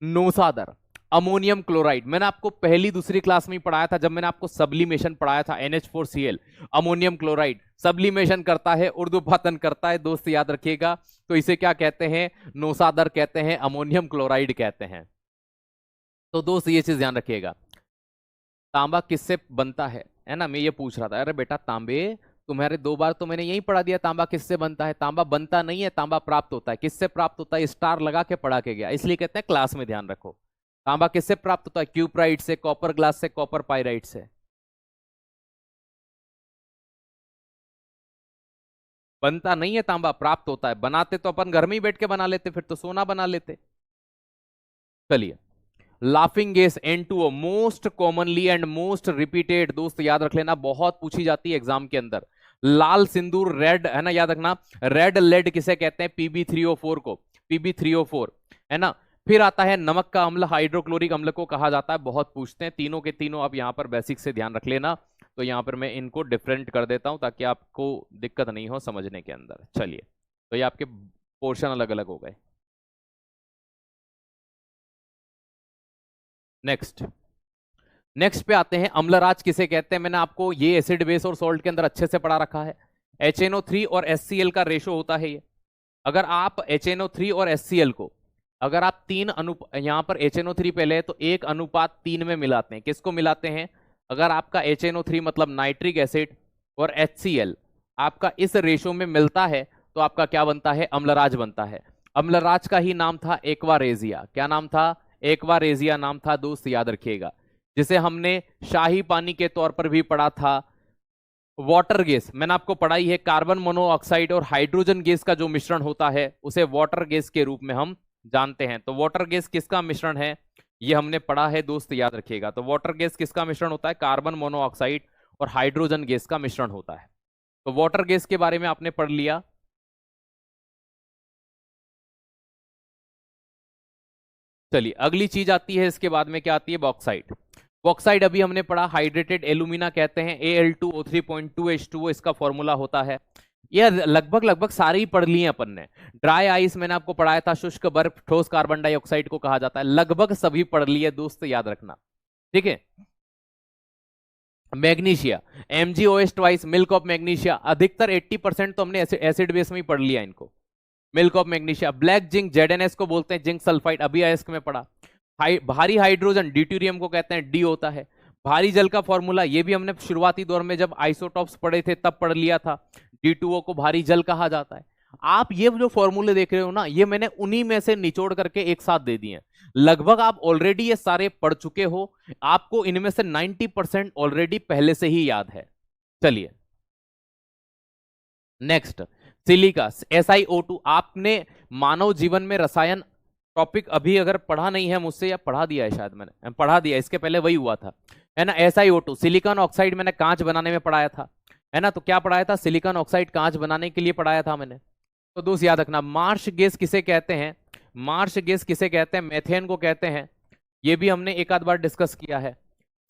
नोसादर अमोनियम क्लोराइड, मैंने आपको पहली दूसरी क्लास में ही पढ़ाया था, जब मैंने आपको सब्लिमेशन पढ़ाया था, NH4Cl अमोनियम क्लोराइड सब्लिमेशन करता है, ऊर्ध्वपातन करता है दोस्त, याद रखिएगा। तो इसे क्या कहते हैं? नोसादर कहते हैं, अमोनियम क्लोराइड कहते हैं। तो दोस्त ये चीज ध्यान रखिएगा। तांबा किससे बनता है ना, मैं ये पूछ रहा था। अरे बेटा तांबे, तुम्हारे 2 बार तो मैंने यही पढ़ा दिया, तांबा किससे बनता है। तांबा बनता नहीं है, तांबा प्राप्त होता है। किससे प्राप्त होता है? स्टार लगा के पढ़ा के गया, इसलिए कहते हैं क्लास में ध्यान रखो। तांबा किससे प्राप्त होता है? क्यूप्राइट से, कॉपर ग्लास से, कॉपर पाइराइट से। बनता नहीं है तांबा, प्राप्त होता है। बनाते तो अपन घर में ही बैठ के बना लेते, फिर तो सोना बना लेते। चलिए, laughing gas N2O most commonly and most repeated, दोस्त याद रख लेना, बहुत पूछी जाती है एग्जाम के अंदर। लाल सिंदूर रेड, है ना, याद रखना। रेड लेड किसे कहते हैं? Pb3O4 को, Pb3O4, है ना। फिर आता है नमक का अम्ल, हाइड्रोक्लोरिक अम्ल को कहा जाता है, बहुत पूछते हैं। तीनों के तीनों आप यहाँ पर बेसिक से ध्यान रख लेना। तो यहाँ पर मैं इनको डिफरेंट कर देता हूं ताकि आपको दिक्कत नहीं हो समझने के अंदर। चलिए, तो ये आपके पोर्शन अलग अलग हो गए। नेक्स्ट, नेक्स्ट पे आते हैं, अम्लराज किसे कहते हैं। मैंने आपको ये एसिड बेस और सॉल्ट के अंदर अच्छे से पढ़ा रखा है HNO3 और HCl का रेशो होता है ये। अगर आप HNO3 और HCl को अगर आप यहां पर HNO3 पहले है तो 1:3 में मिलाते हैं। किसको मिलाते हैं? अगर आपका HNO3 मतलब नाइट्रिक एसिड और HCl आपका इस रेशो में मिलता है तो आपका क्या बनता है? अम्लराज बनता है। अम्लराज का ही नाम था एक्वारेजिया। क्या नाम था? एक्वारेजिया नाम था दोस्त, याद रखिएगा। जिसे हमने शाही पानी के तौर पर भी पढ़ा था। वाटर गैस मैंने आपको पढ़ाई है, कार्बन मोनोऑक्साइड और हाइड्रोजन गैस का जो मिश्रण होता है उसे वाटर गैस के रूप में हम जानते हैं। तो वाटर गैस किसका मिश्रण है? ये हमने पढ़ा है दोस्त, याद रखिएगा। तो वाटर गैस किसका मिश्रण होता है? कार्बन मोनोऑक्साइड और हाइड्रोजन गैस का मिश्रण होता है। तो वाटर गैस के बारे में आपने पढ़ लिया। चलिए अगली चीज आती है, इसके बाद में क्या आती है? बॉक्साइट। बॉक्साइट अभी हमने पढ़ा, हाइड्रेटेड एल्यूमिना कहते हैं, Al2O3.2H2O इसका फॉर्मूला होता है। ये लगभग लगभग सारे ही पढ़ लिए अपन ने। ड्राई आइस मैंने आपको पढ़ाया था, शुष्क बर्फ ठोस कार्बन डाइऑक्साइड को कहा जाता है। लगभग सभी पढ़ लिए दोस्त, याद रखना, ठीक है। Magnesia, MgOH twice, milk of magnesia, अधिकतर 80% तो हमने एसिड बेस में ही पढ़ लिया इनको। Milk of magnesia. Black zinc, ZnS को बोलते हैं, जिंक सल्फाइड, अभी आयस्क में पढ़ा। भारी हाइड्रोजन ड्यूटेरियम को कहते हैं, डी होता है। भारी जल का फॉर्मूला ये भी हमने शुरुआती दौर में जब आइसोटॉप्स पढ़े थे तब पढ़ लिया था। D2O को भारी जल कहा जाता है। आप ये जो फॉर्मूले देख रहे हो ना, ये मैंने उन्हीं में से निचोड़ करके एक साथ दे दिए। लगभग आप ऑलरेडी ये सारे पढ़ चुके हो, आपको इनमें से 90% ऑलरेडी पहले से ही याद है। चलिए नेक्स्ट, सिलिका, SiO2। आपने मानव जीवन में रसायन टॉपिक अभी अगर पढ़ा नहीं है मुझसे, या पढ़ा दिया है, शायद मैंने पढ़ा दिया, इसके पहले वही हुआ था, है ना। SiO2 सिलिकॉन ऑक्साइड मैंने कांच बनाने में पढ़ाया था, है ना। तो क्या पढ़ाया था? सिलिकॉन ऑक्साइड कांच बनाने के लिए पढ़ाया था मैंने। तो दोस्त याद रखना, मार्श गैस किसे कहते हैं? मार्श गैस किसे कहते हैं? मेथेन को कहते हैं। ये भी हमने एक आध बार डिस्कस किया है।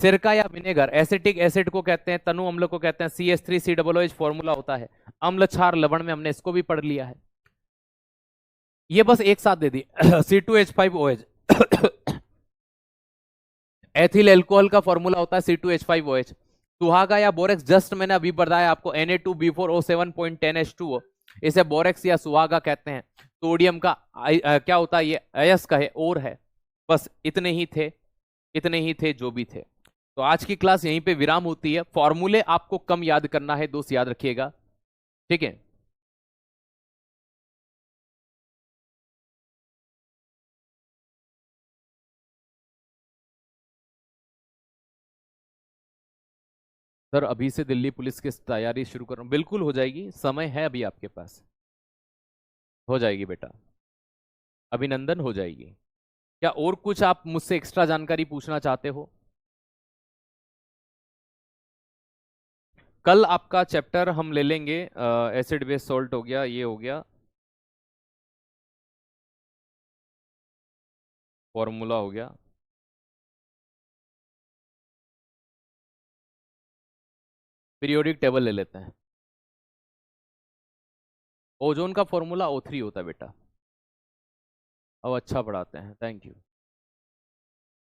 सिरका या विनेगर, एसिटिक एसिड को कहते हैं, तनु अम्ल को कहते हैं, CH3COOH फॉर्मूला होता है। अम्ल क्षार लवण में हमने इसको भी पढ़ लिया है। ये बस एक साथ दे दी C2H5OH। एथिल एल्कोहल का फॉर्मूला होता है C2H5OH। सुहागा या बोरेक्स, जस्ट मैंने अभी बताया आपको, Na2B4O7.10H2O, इसे बोरेक्स या सुहागा कहते हैं। सोडियम का क्या होता है? ये अयस्क है, और है। बस इतने ही थे, इतने ही थे जो भी थे। तो आज की क्लास यहीं पे विराम होती है। फॉर्मूले आपको कम याद करना है दोस्त, याद रखिएगा, ठीक है। सर अभी से दिल्ली पुलिस की तैयारी शुरू कर रहा हूं। बिल्कुल हो जाएगी, समय है अभी आपके पास, हो जाएगी बेटा, अभिनंदन, हो जाएगी। क्या और कुछ आप मुझसे एक्स्ट्रा जानकारी पूछना चाहते हो? कल आपका चैप्टर हम ले लेंगे, एसिड बेस सॉल्ट हो गया, ये हो गया, फॉर्मूला हो गया। पीरियोडिक टेबल ले लेते हैं। ओजोन का फॉर्मूला O3 होता है बेटा। अब अच्छा पढ़ाते हैं, थैंक यू।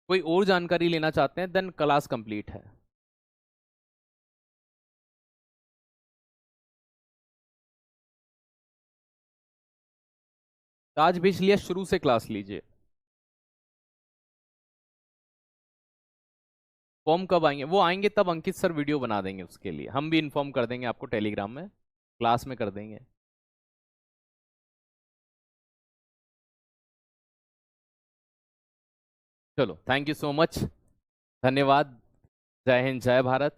कोई और जानकारी लेना चाहते हैं? देन क्लास कंप्लीट है। आज भी इसलिए शुरू से क्लास लीजिए। फॉर्म कब आएंगे? वो आएंगे तब अंकित सर वीडियो बना देंगे, उसके लिए हम भी इन्फॉर्म कर देंगे आपको, टेलीग्राम में, क्लास में कर देंगे। चलो थैंक यू सो मच, धन्यवाद। जय हिंद, जय भारत।